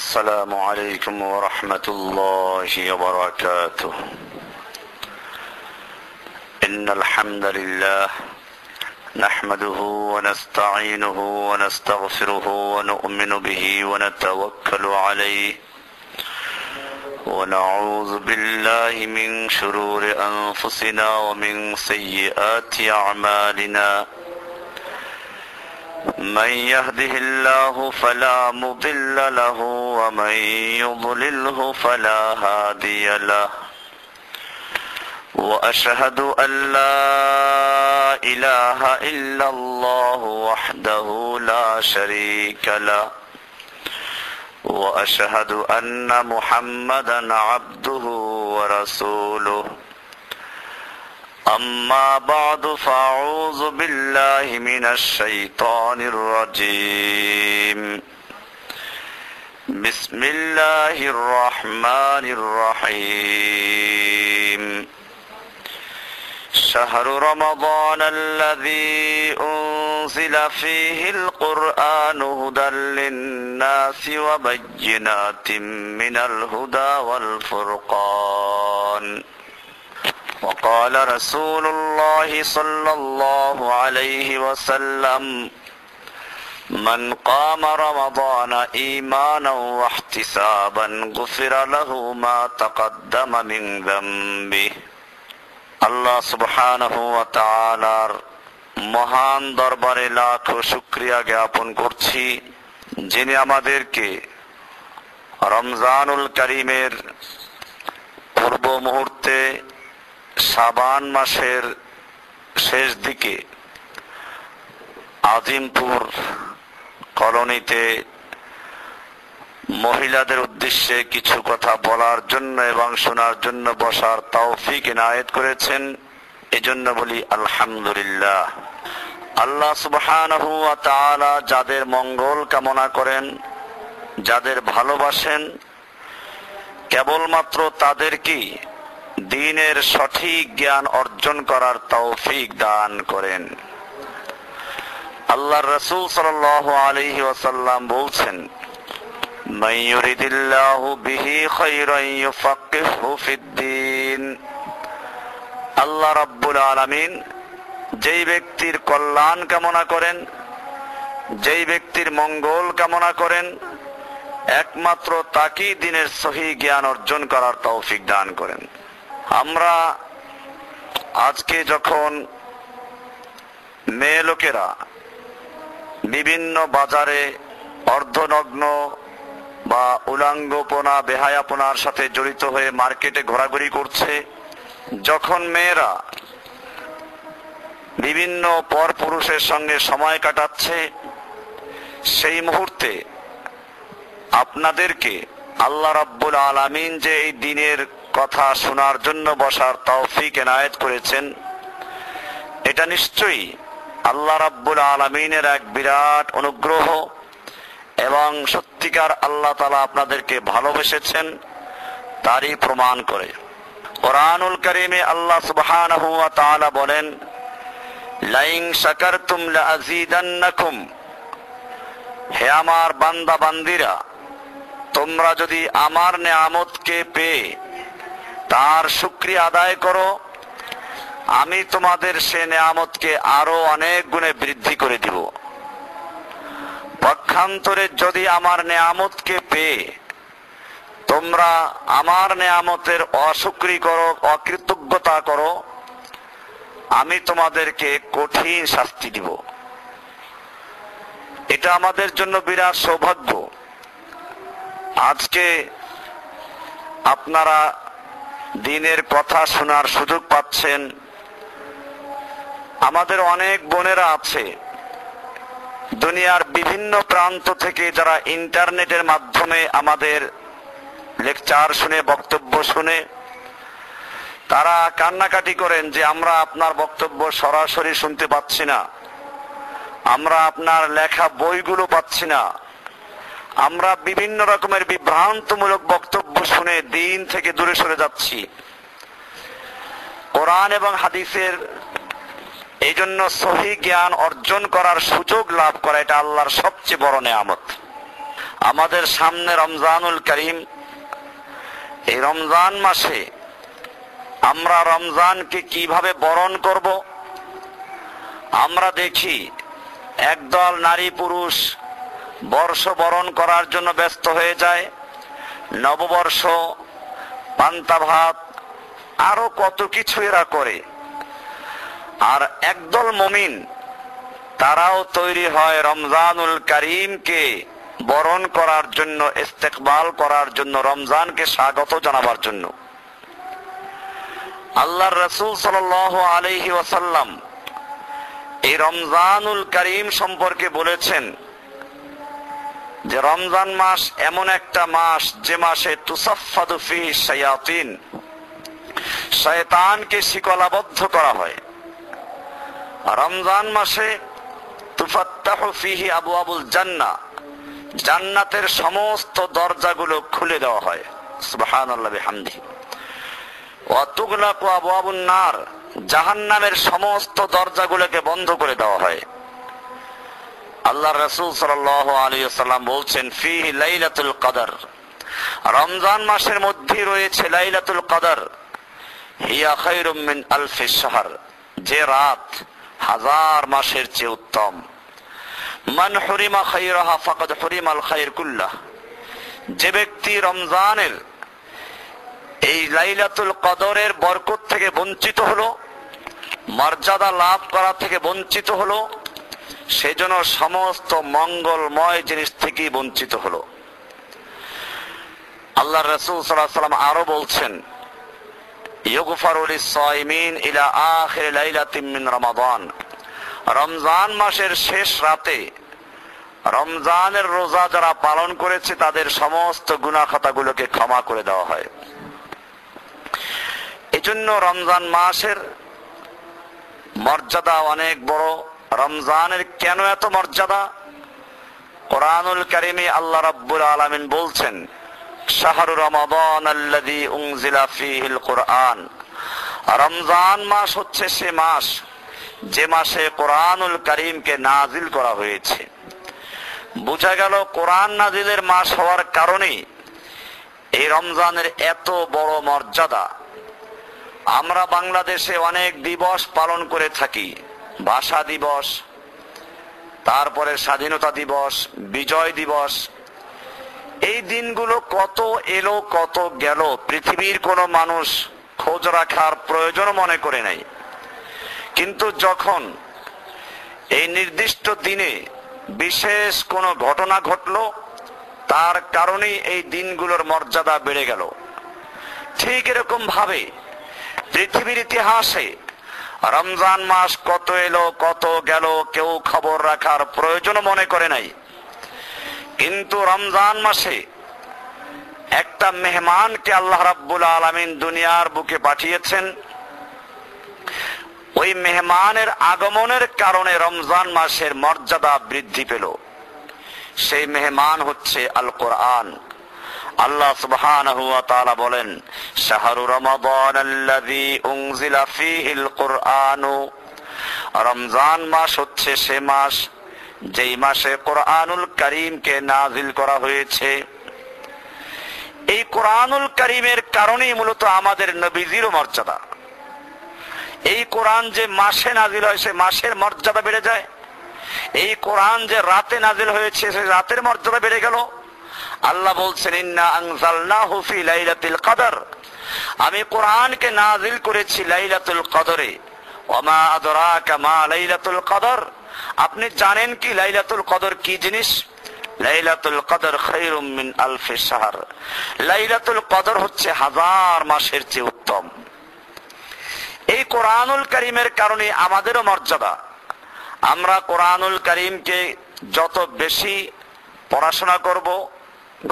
السلام عليكم ورحمة الله وبركاته. إن الحمد لله نحمده ونستعينه ونستغفره ونؤمن به ونتوكل عليه ونعوذ بالله من شرور أنفسنا ومن سيئات أعمالنا. من يهده الله فلا مضل له ومن يضلله فلا هادي له. وأشهد أن لا إله إلا الله وحده لا شريك له. وأشهد أن محمدا عبده ورسوله. أما بعد فأعوذ بالله من الشيطان الرجيم. بسم الله الرحمن الرحيم. شهر رمضان الذي أنزل فيه القرآن هدى للناس وبينات من الهدى والفرقان. وقال رسول الله صلى الله عليه وسلم: من قام رمضان إيمانا واحتسابا غفر له ما تقدم من ذنبه. আল্লাহ সুবহানাহু ওয়া তাআলার মহান দরবারে লাখ শুকরিয়া জ্ঞাপন করছি, যিনি আমাদেরকে রমজানুল কারীমের পূর্ব মুহূর্তে শাবান মাসের শেষ দিকে আজিমপুর কলোনিতে মহিলাদের উদ্দেশ্যে কিছু কথা বলার জন্য এবং শোনার জন্য বসার তৌফিক ইনায়েত করেছেন। এজন্য বলি আলহামদুলিল্লাহ। আল্লাহ সুবহানাহু ওয়া তাআলা যাদের মঙ্গল কামনা করেন, যাদের ভালোবাসেন, কেবলমাত্র তাদেরকেই দ্বীনের সঠিক জ্ঞান অর্জন করার তৌফিক দান করেন। আল্লাহর রাসূল সাল্লাল্লাহু আলাইহি ওয়াসাল্লাম বলছেন: মান ইউরিদিল্লাহু বিহি খায়রান ইউফাক্কিহু ফিদ্দীন। আল্লাহ রাব্বুল আলামিন যেই ব্যক্তির কল্যাণ কামনা করেন, যেই ব্যক্তির মঙ্গল কামনা করেন, একমাত্র তাকেই দ্বীনের সহি জ্ঞান অর্জন করার তৌফিক দান করেন। আমরা আজকে যখন মেয়ে লোকেরা বিভিন্ন বাজারে অর্ধনগ্ন বা উলাঙ্গপনা বেহায়াপনার সাথে জড়িত হয়ে মার্কেটে ঘোরাঘুরি করছে, যখন মেয়েরা বিভিন্ন পরপুরুষের সঙ্গে সময় কাটাচ্ছে, সেই মুহূর্তে আপনাদেরকে আল্লাহ রাব্বুল আলামিন যে এই দ্বীনের কথা শোনার জন্য বসার তৌফিক এনায়েত করেছেন, এটা নিশ্চয়ই আল্লাহ রাব্বুল আলামিনের এক বিরাট অনুগ্রহ এবং সত্যিকার আল্লাহ তাআলা আপনাদেরকে ভালোবেসেছেন তারই প্রমাণ করে। কোরআনুল কারীমে আল্লাহ সুবহানাহু ওয়া তাআলা বলেন: লাইন শাকারতুম লাযীদান্নাকুম। হে আমার বান্দা বান্দিরা, তোমরা যদি আমার নেয়ামতকে পেয়ে তার শুকরিয়া আদায় করো, আমি তোমাদের সে নেয়ামতকে আরো অনেক গুণে বৃদ্ধি করে দিব। পক্ষান্তরে যদি আমার নেয়ামতকে পেয়ে তোমরা আমার নেয়ামতের অশুকরি করো, অকৃতজ্ঞতা করো, আমি তোমাদেরকে কঠিন শাস্তি দিব। এটা আমাদের জন্য বিরাট সৌভাগ্য। আজকে আপনারা দ্বীনের কথা শোনার সুযোগ পাচ্ছেন। আমাদের অনেক বোনেরা আছে দুনিয়ার বিভিন্ন প্রান্ত থেকে, যারা ইন্টারনেটের মাধ্যমে আমাদের লেকচার শুনে, বক্তব্য শুনে তারা কান্নাকাটি করেন যে আমরা আপনার বক্তব্য সরাসরি শুনতে পাচ্ছি না, আমরা আপনার লেখা বইগুলো পাচ্ছি না, আমরা বিভিন্ন রকমের বিভ্রান্তমূলক বক্তব্য শুনে দ্বীন থেকে দূরে সরে যাচ্ছি। কোরআন এবং হাদিসের এই জন্য সহি জ্ঞান অর্জন করার সুযোগ লাভ করা, এটা আল্লাহর সবচেয়ে বড় নেয়ামত। আমাদের সামনে রমজানুল করিম। এই রমজান মাসে আমরা রমজানকে কিভাবে বরণ করব? আমরা দেখি একদল নারী পুরুষ বর্ষ বরণ করার জন্য ব্যস্ত হয়ে যায়। নববর্ষ, পান্তা ভাত, আরো কত কিছু এরা করে। আর একদল মুমিন তারাও তৈরি হয় রমজানুল করিমকে বরণ করার জন্য, ইস্তেকবাল করার জন্য, রমজানকে স্বাগত জানাবার জন্য। আল্লাহর রাসূল সাল্লাল্লাহু আলাইহি ওয়াসাল্লাম এই রমজানুল করিম সম্পর্কে বলেছেন যে রমজান মাস এমন একটা মাস যে মাসে তুসাফফাদু ফিহি শায়াতিন, শয়তানকে শিকলাবদ্ধ করা হয়। রমজান মাসে তুফাত্তাহু ফিহি আবওয়াবুল জান্নাহ, জান্নাতের সমস্ত দরজাগুলো খুলে দেওয়া হয়। সুবহানাল্লাহি ওয়া বিহামদিহি। ওয়া তুগলাকু আবওয়াবুন নার, জাহান্নামের সমস্ত দরজাগুলোকে বন্ধ করে দেওয়া হয়। আল্লাহর রাসূল সাল্লাল্লাহু আলাইহি ওয়াসাল্লাম বলছেন ফিহি লাইলাতুল কদর, রমজান মাসের মধ্যে রয়েছে লাইলাতুল কদর। হিয়া খায়রুম মিন আলফি শাহর, যে রাত হাজার মাসের চেয়ে উত্তম। মান হুরিমা খায়রাহা ফাকাদ হুরিমাল খায়র কুল্লাহ, যে ব্যক্তি রমজানের এই লাইলাতুল কদরের বরকত থেকে বঞ্চিত হলো, মর্যাদা লাভ করা থেকে বঞ্চিত হলো, সেজন্য সমস্ত মঙ্গলময় জিনিস থেকে বঞ্চিত হলো। আল্লাহর রাসূল সাল্লাল্লাহু আলাইহি ওয়াসাল্লাম আরো বলছেন ইউগফারু লিস-সাইমিন ইলা আখির লাইলাতিন মিন রমাদান, রমজান মাসের শেষ রাতে রমজানের রোজা যারা পালন করেছে তাদের সমস্ত গুনাহ খাতাগুলোকে ক্ষমা করে দেওয়া হয়। এজন্য রমজান মাসের মর্যাদা অনেক বড়। রমজানের কেন এত মর্যাদা? কোরআনুল কারীমে আল্লাহ রাব্বুল আলামিন বলছেন শাহরু রমাদান আল্লাযী উনজিলা ফীহিল কুরআন, রমজান মাস হচ্ছে সে মাস যে মাসে কোরআনুল কারীমকে নাজিল করা হয়েছে। বোঝা গেল কোরআন নাজিলের মাস হওয়ার কারণে এই রমজানের এত বড় মর্যাদা। আমরা বাংলাদেশে অনেক দিবস পালন করে থাকি, ভাষা দিবস, তারপরে স্বাধীনতা দিবস, বিজয় দিবস। এই দিনগুলো কত এলো কত গেল, পৃথিবীর কোনো মানুষ খোঁজ রাখার প্রয়োজন মনে করে নাই। কিন্তু যখন এই নির্দিষ্ট দিনে বিশেষ কোনো ঘটনা ঘটলো, তার কারণেই এই দিনগুলোর মর্যাদা বেড়ে গেল। ঠিক এরকম ভাবে পৃথিবীর ইতিহাসে রমজান মাস কত এলো কত গেল কেউ খবর রাখার প্রয়োজন মনে করে নাই। কিন্তু রমজান মাসে একটা মেহমানকে আল্লাহ রাব্বুল আলামিন দুনিয়ার বুকে পাঠিয়েছেন। ওই মেহমানের আগমনের কারণে রমজান মাসের মর্যাদা বৃদ্ধি পেল। সেই মেহমান হচ্ছে আল কোরআন। আল্লাহ সুবহানাহু ওয়া তাআলা বলেন শাহরু রমাদান আল্লাযী উনজিলা ফীহিল কুরআনু, রমজান মাস হচ্ছে সে মাস যেই মাসে কোরআনুল কারীমকে নাজিল করা হয়েছে। এই কোরআনুল কারীমের কারণেই মূলত আমাদের নবীজিরও মর্যাদা। এই কোরআন যে মাসে নাজিল হয় সে মাসের মর্যাদা বেড়ে যায়। এই কোরআন যে রাতে নাজিল হয়েছে সে রাতের মর্যাদা বেড়ে গেল। আল্লাহ বলছেন ইন্না আনজালনাহু ফি লাইলাতুল কদর, আমি কোরআনকে নাজিল করেছি লাইলাতুল কদরে। ওয়া মা আদরাকা মা লাইলাতুল কদর, আপনি জানেন কি লাইলাতুল কদর কি জিনিস? লাইলাতুল কদর খায়রুম মিন আলফি শাহর, লাইলাতুল কদর হচ্ছে হাজার মাসের চেয়ে উত্তম। এই কোরআনুল কারীমের কারণে আমাদেরও মর্যাদা। আমরা কোরআনুল কারীমকে যত বেশি পড়াশোনা করব,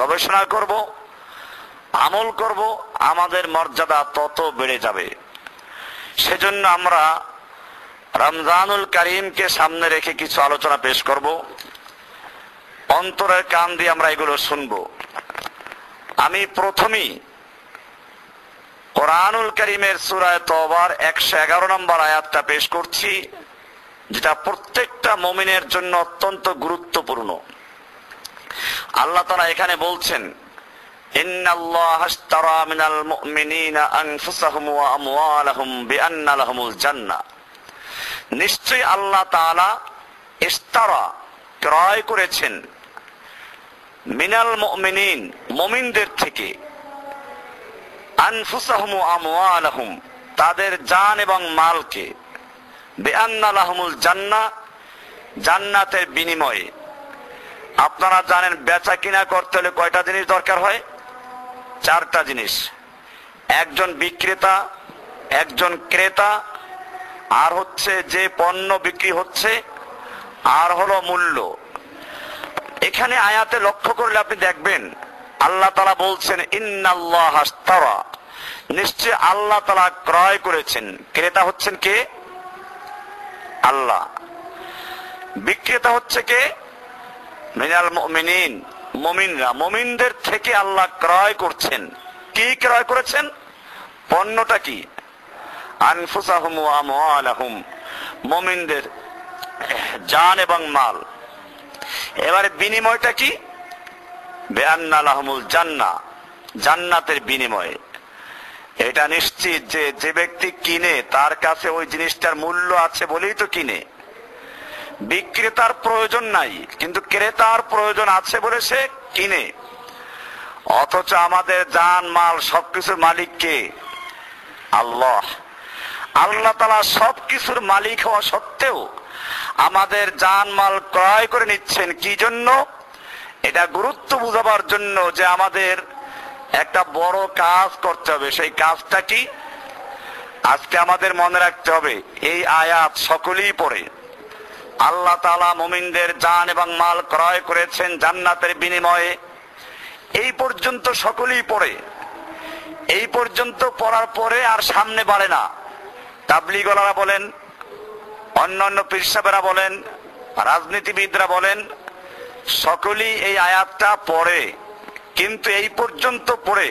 গবেষণা করব, আমল করব, আমাদের মর্যাদা তত বেড়ে যাবে। সেজন্য আমরা রমজানুল কারীমকে সামনে রেখে কিছু আলোচনা পেশ করব। অন্তরের কান দিয়ে আমরা এগুলো শুনবো। আমি প্রথমেই কোরআনুল কারীমের সূরা তওবার 111 নম্বর আয়াতটা পেশ করছি, যেটা প্রত্যেকটা মুমিনের জন্য অত্যন্ত গুরুত্বপূর্ণ। আল্লাহ তাআলা এখানে বলছেন, ইন্নাল্লাহা আশতারা মিনাল মুমিনিনা আনফুসাহুম ওয়া আমওয়ালাহুম বিআন্না লাহুমুল জান্নাহ। নিশ্চয়ই আল্লাহ তাআলা ইশতারা ক্রয় করেছেন মিনাল মুমিনিন মুমিনদের থেকে, আনফুসাহুম ওয়া আমওয়ালাহুম তাদের জান এবং মালকে, বিআন্না লাহুমুল জান্নাহ জান্নাতের বিনিময়ে। আপনারা জানেন বেচা কিনা করতে হলে কয়টা জিনিস দরকার হয়? 4টা জিনিস। একজন বিক্রেতা, একজন ক্রেতা, আর হচ্ছে যে পণ্য বিক্রি হচ্ছে, আর হলো মূল্য। এখানে আয়াতে লক্ষ্য করলে আপনি দেখবেন আল্লাহ তাআলা বলছেন ইন্নাল্লাহা আশতারা, নিশ্চয় আল্লাহ তাআলা ক্রয় করেছেন। ক্রেতা হচ্ছেন কে? আল্লাহ। বিক্রেতা হচ্ছে কে? মিনাল মুমিনিন, মুমিনরা, মুমিনদের থেকে আল্লাহ ক্রয় করছেন। কি ক্রয় করেছেন? পণ্যটা কি? আনফুসাহুম ওয়া আমওয়ালাহুম, মুমিনদের জান এবং মাল। এবারে বিনিময়টা কি? বিআন্না লাহুমুল জান্নাহ, জান্নাতের বিনিময়ে। এটা নিশ্চিত যে যে ব্যক্তি কিনে তার কাছে ওই জিনিসটার মূল্য আছে বলেই তো কিনে। বিক্রেতার প্রয়োজন নাই, কিন্তু ক্রেতার প্রয়োজন আছে বলে সে কিনে। অথচ আমাদের জান মাল সবকিছুর মালিক কে? আল্লাহ। আল্লাহ তাআলা সবকিছুর মালিক হওয়া সত্ত্বেও আমাদের জান মাল ক্রয় করে নিচ্ছেন। কি জন্য? এটা গুরুত্ব বুঝাবার জন্য যে আমাদের একটা বড় কাজ করতে হবে। সেই কাজটা কি? আজকে আমাদের মনে রাখতে হবে, এই আয়াত সকলেই পড়ে। আল্লাহ তাআলা মুমিনদের জান এবং মাল ক্রয় করেছেন জান্নাতের বিনিময়ে। এই পর্যন্ত সকলেই পড়ে। এই পর্যন্ত পড়ার পরে আর সামনে বাড়ে না। তাবলীগওয়ালারা বলেন, অন্যান্য পীর সাহেবেরা বলেন, রাজনীতিবিদরা বলেন, সকলেই এই আয়াতটা পড়ে, কিন্তু এই পর্যন্ত পড়ে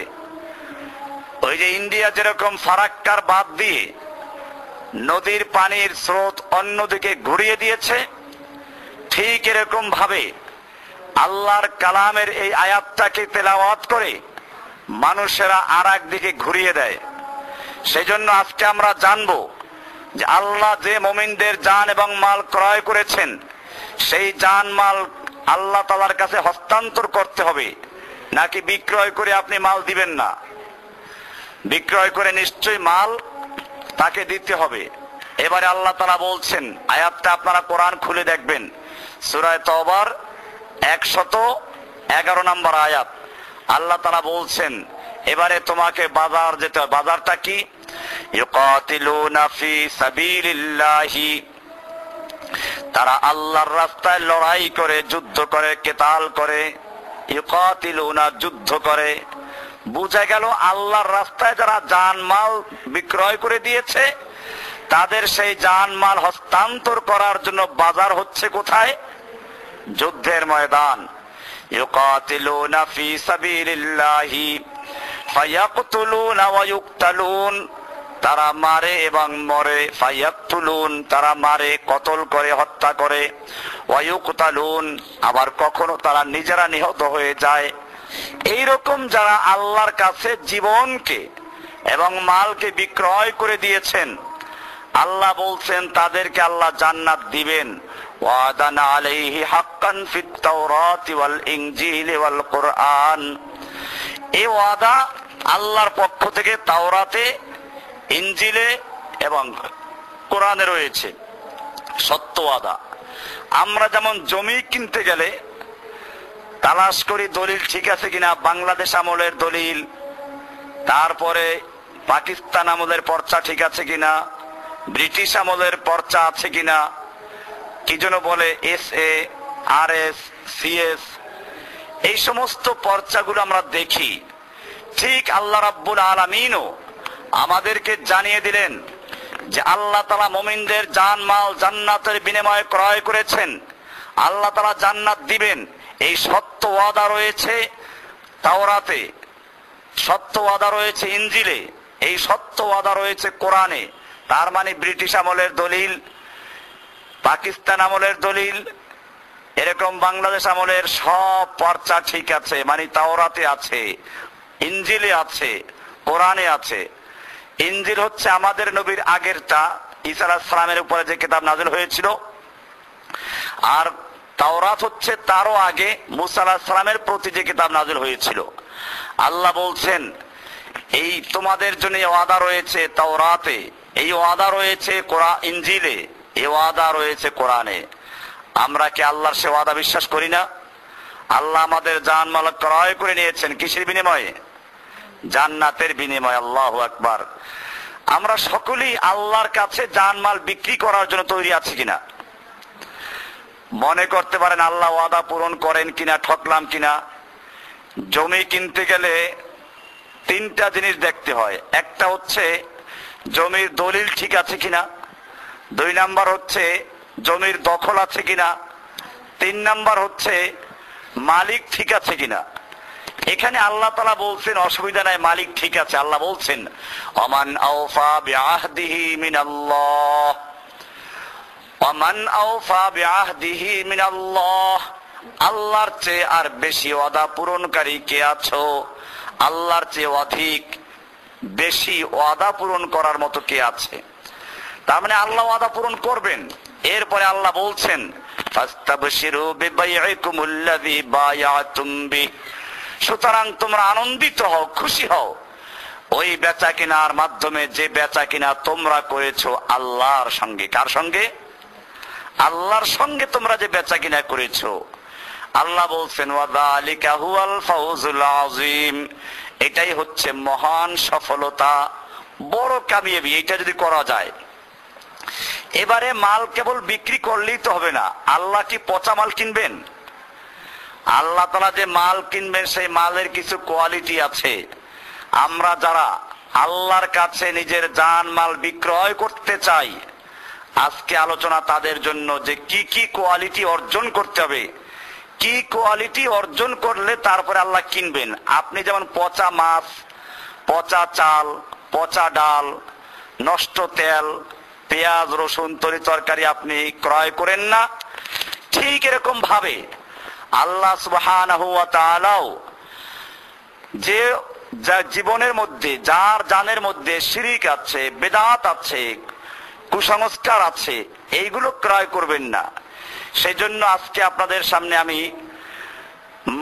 ওই যে ইন্ডিয়া যেরকম ফারাক্কার বাঁধ দিয়ে নদীর পানির স্রোত অন্যদিকে ঘুরিয়ে দিয়েছে, ঠিক এরকম ভাবে আল্লাহর কালামের এই আয়াতটাকে তেলাওয়াত করে মানুষেরা আর এক দিকে ঘুরিয়ে দেয়। সেজন্য আজকে আমরা জানবো যে আল্লাহ যে মুমিনদের জান এবং মাল ক্রয় করেছেন, সেই জান মাল আল্লাহ তাআলার কাছে হস্তান্তর করতে হবে, নাকি বিক্রয় করে আপনি মাল দিবেন না? বিক্রয় করে নিশ্চয়ই মাল তাকে দিতে হবে। এবারে আল্লাহ তাআলা বলছেন, আয়াতটা আপনারা কোরআন খুলে দেখবেন, সূরা তওবার 111 নম্বর আয়াত। আল্লাহ তাআলা বলছেন, এবারে তোমাকে বাজার যেতে হবে। বাজারটা কি? ইউকাতিলুনা ফি সাবিলিল্লাহি, তারা আল্লাহর রাস্তায় লড়াই করে, যুদ্ধ করে, কিতাল করে। ইউকাতিলুনা, যুদ্ধ করে। বুঝা গেল আল্লাহর রাস্তায় যারা জানমাল বিক্রয় করে দিয়েছে তাদের সেই জানমাল হস্তান্তর করার জন্য বাজার হচ্ছে কোথায়? যুদ্ধের ময়দান। ইউকাতিলুনা ফি সাবিলিল্লাহি ফায়াকতুলুনা ওয়া ইউকতালুন, তারা মারে এবং মরে। ফায়াকতুলুন, তারা মারে, কতল করে, হত্যা করে। ওয়া ইউকতালুন, আবার কখনো তারা নিজেরা নিহত হয়ে যায়। এইরকম যারা আল্লাহর কাছে জীবনকে এবং মালকে বিক্রয় করে দিয়েছেন, আল্লাহ বলছেন তাদেরকে আল্লাহ জান্নাত দিবেন। ওয়াদান আলাইহি হাক্কান ফিত তাওরাতি ওয়াল ইনজিলি ওয়াল কুরআন, এই ওয়াদা আল্লাহর পক্ষ থেকে তাওরাতে, ইনজিলে এবং কোরআনে রয়েছে, সত্য ওয়াদা। আমরা যেমন জমি কিনতে গেলে তালাশ করি দলিল ঠিক আছে কিনা, বাংলাদেশ আমলের দলিল, তারপরে পাকিস্তান আমলের পর্চা ঠিক আছে কিনা, ব্রিটিশ আমলের পর্চা আছে কিনা, কি যেন বলে SA, RS, CS, এই সমস্ত পর্চাগুলো আমরা দেখি। ঠিক আল্লাহ রাব্বুল আলামিনও আমাদেরকে জানিয়ে দিলেন যে আল্লাহ তাআলা মুমিনদের জানমাল জান্নাতের বিনিময়ে ক্রয় করেছেন। আল্লাহ তাআলা জান্নাত দিবেন, এই সত্য ওয়াদা রয়েছে তাওরাতে, সত্য ওয়াদা রয়েছে ইনজিলে, এই সত্য ওয়াদা রয়েছে কোরআনে। তার মানে ব্রিটিশ আমলের দলিল, পাকিস্তান আমলের দলিল, এরকম বাংলাদেশ আমলের সব পর্চা ঠিক আছে, মানে তাওরাতে আছে, ইনজিলে আছে, কোরআনে আছে। ইনজিল হচ্ছে আমাদের নবীর আগেরটা, ঈসা আলাইহিস সালামের উপরে যে কিতাব নাযিল হয়েছিল, আর তাওরাত হচ্ছে তারও আগে মুসা আলাইহিস সালামের প্রতি যে কিতাব নাযিল হয়েছিল। আল্লাহ বলছেন এই তোমাদের জন্য ওয়াদা রয়েছে তাওরাতে, এই ওয়াদা রয়েছে ইনজিলে, এই ওয়াদা রয়েছে কোরআনে। আমরা কি আল্লাহর সে ওয়াদা বিশ্বাস করি না? আল্লাহ আমাদের জান মাল ক্রয় করে নিয়েছেন কিসের বিনিময়ে? জান্নাতের বিনিময়ে। আল্লাহু আকবার। আমরা সকলেই আল্লাহর কাছে জানমাল বিক্রি করার জন্য তৈরি আছি কিনা? মনে করতে পারেন আল্লাহ ওয়াদা পূরণ করেন কিনা, ঠকলাম কিনা। জমি কিনতে গেলে তিনটা জিনিস দেখতে হয়। একটা হচ্ছে জমির দলিল ঠিক আছে কিনা, 2 নাম্বার হচ্ছে জমির দখল আছে কিনা, 3 নাম্বার হচ্ছে মালিক ঠিক আছে কিনা। এখানে আল্লাহ তাআলা বলছেন অসুবিধা নাই, মালিক ঠিক আছে। আল্লাহ বলছেন ওমান আওফা বিআহদিহি মিনাল্লাহ, ওমান আওফা বিআহদিহি মিনাল্লাহ। আল্লাহর চেয়ে আর বেশি ওয়াদা পূরণকারী কে আছো? আল্লাহর চেয়ে অধিক বেশি ওয়াদা পূরণ করার মতো কে আছে? তার মানে আল্লাহ ওয়াদা পূরণ করবেন। এরপরে আল্লাহ বলছেন ফাস্তাবশিরু বিবাইইকুমুল্লাযী বায়াতুম বিহি, সুতরাং তোমরা আনন্দিত হও, খুশি হও ওই বেচা কেনার মাধ্যমে যে বেচা কিনা তোমরা করেছো আল্লাহর সঙ্গে। কার সঙ্গে? আল্লাহর সঙ্গে তোমরা যে বেচা কিনা করেছো। আল্লাহ বলছেন ওয়াযালিকা হুয়াল ফাউজুল আযীম, এটাই হচ্ছে মহান সফলতা, বড় কামিয়াবি। এটা যদি করা যায়। এবারে মাল কেবল বিক্রি করলেই তো হবে না। আল্লাহ কি পচা মাল কিনবেন? আল্লাহ তাআলা যে মাল কিনবেন সেই মালের কিছু কোয়ালিটি আছে। আমরা যারা আল্লাহর কাছে নিজের জান মাল বিক্রয় করতে চাই, আজকে আলোচনা তাদের জন্য যে কি কি কোয়ালিটি অর্জন করতে হবে, কি কোয়ালিটি অর্জন করলে তারপরে আল্লাহ কিনবেন। আপনি যেমন পচা মাছ, পচা চাল, পচা ডাল, নষ্ট তেল, পেঁয়াজ রসুন তরি তরকারি আপনি ক্রয় করেন না, ঠিক এরকম ভাবে আল্লাহ সুবহানাহু ওয়া তাআলাও যে জীবনের মধ্যে, যার জানের মধ্যে শিরিক আছে, বেদাত আছে, কুসংস্কার আছে, এইগুলো ক্রয় করবেন না। সেই জন্য আজকে আপনাদের সামনে আমি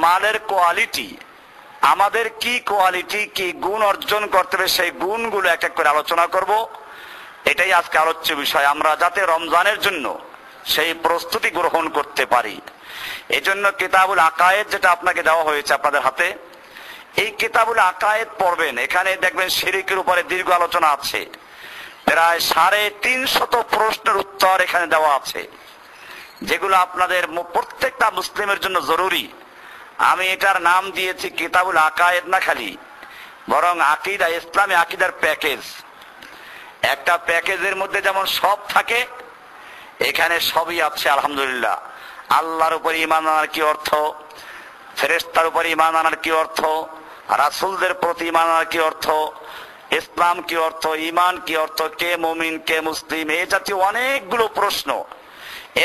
মালের কোয়ালিটি, আমাদের কি কোয়ালিটি, কি গুণ অর্জন করতে হবে, সেই গুণগুলো এক এক করে আলোচনা করব। এটাই আজকে আলোচ্য বিষয়, আমরা যাতে রমজানের জন্য সেই প্রস্তুতি গ্রহণ করতে পারি। এই জন্য কিতাবুল আকায়েদ যেটা আপনাকে দেওয়া হয়েছে আপনাদের হাতে, এই কিতাবুল আকায়েদ পড়বেন। এখানে দেখবেন শিরকের উপরে দীর্ঘ আলোচনা আছে, প্রায় 350 প্রশ্নের উত্তর এখানে দেওয়া আছে, যেগুলো আপনাদের প্রত্যেকটা মুসলিমের জন্য জরুরি। আমি এটার নাম দিয়েছি কিতাবুল আকায়েদ না খালি, বরং আকীদা, ইসলামী আকীদার প্যাকেজ। একটা প্যাকেজের মধ্যে যেমন সব থাকে, এখানে সবই আছে আলহামদুলিল্লাহ। আল্লাহর উপর ঈমান আনার কি অর্থ, ফেরেশতার উপর ঈমান আনার কি অর্থ, রাসূলদের প্রতি ঈমান আনার কি অর্থ, ইসলাম কি অর্থ, ঈমান কি অর্থ, কে মুমিন কে মুসলিম, এই জাতীয় অনেকগুলো প্রশ্ন।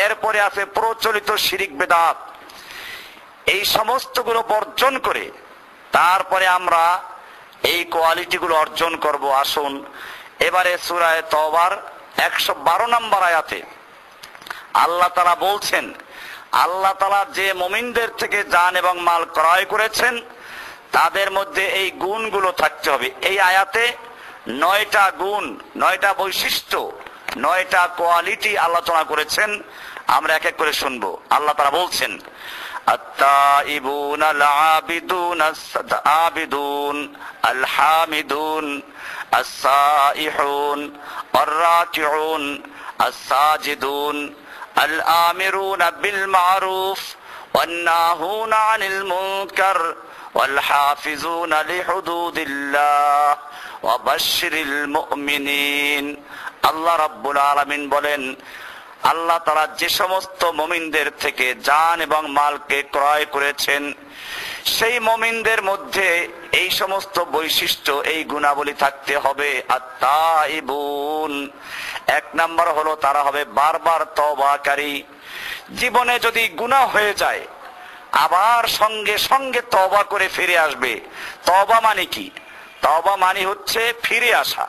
এরপরে আছে প্রচলিত শিরিক বেদাত, এই সমস্তগুলো বর্জন করে তারপরে আমরা এই কোয়ালিটিগুলো অর্জন করব। আসুন এবারে সূরা তওবার 112 নম্বর আয়াতে আল্লাহ তাআলা বলছেন, আল্লাহ তাআলা যে মুমিনদের থেকে জান এবং মাল ক্রয় করেছেন তাদের মধ্যে এই গুণগুলো থাকতে হবে। এই আয়াতে 9টা গুণ, 9টা বৈশিষ্ট্য, 9টা কোয়ালিটি আলোচনা করেছেন। আমরা এক এক করে শুনবো। আল্লাহ তাআলা বলছেন আত-তাইবুন আল-আবিদুন আস-সাআবিদুন আল-হামিদুন as-সাইহুন আর-রাকিউন as-সাজিদুন al-আমিরুনা বিল মা'রুফ ওয়ান-নাহুনা আনিল মুনকার ওয়াল-হাফিজুনা লিহুদুদিল্লাহ ওয়া বাশশিরিল মুমিনিন। আল্লাহ রাব্বুল আলামিন বলেন, আল্লাহ তাআলা যে সমস্ত মুমিনদের থেকে জান এবং মালকে ক্রয় করেছেন সেই মুমিনদের মধ্যে এই সমস্ত বৈশিষ্ট্য, এই গুণাবলী থাকতে হবে। আত-তাইবুন, 1 নাম্বার হলো তারা হবে বারবার তওবাকারী, জীবনে যদি গুনাহ হয়ে যায় আবার সঙ্গে সঙ্গে তওবা করে ফিরে আসবে। তওবা মানে কি? তওবা মানে হচ্ছে ফিরে আসা।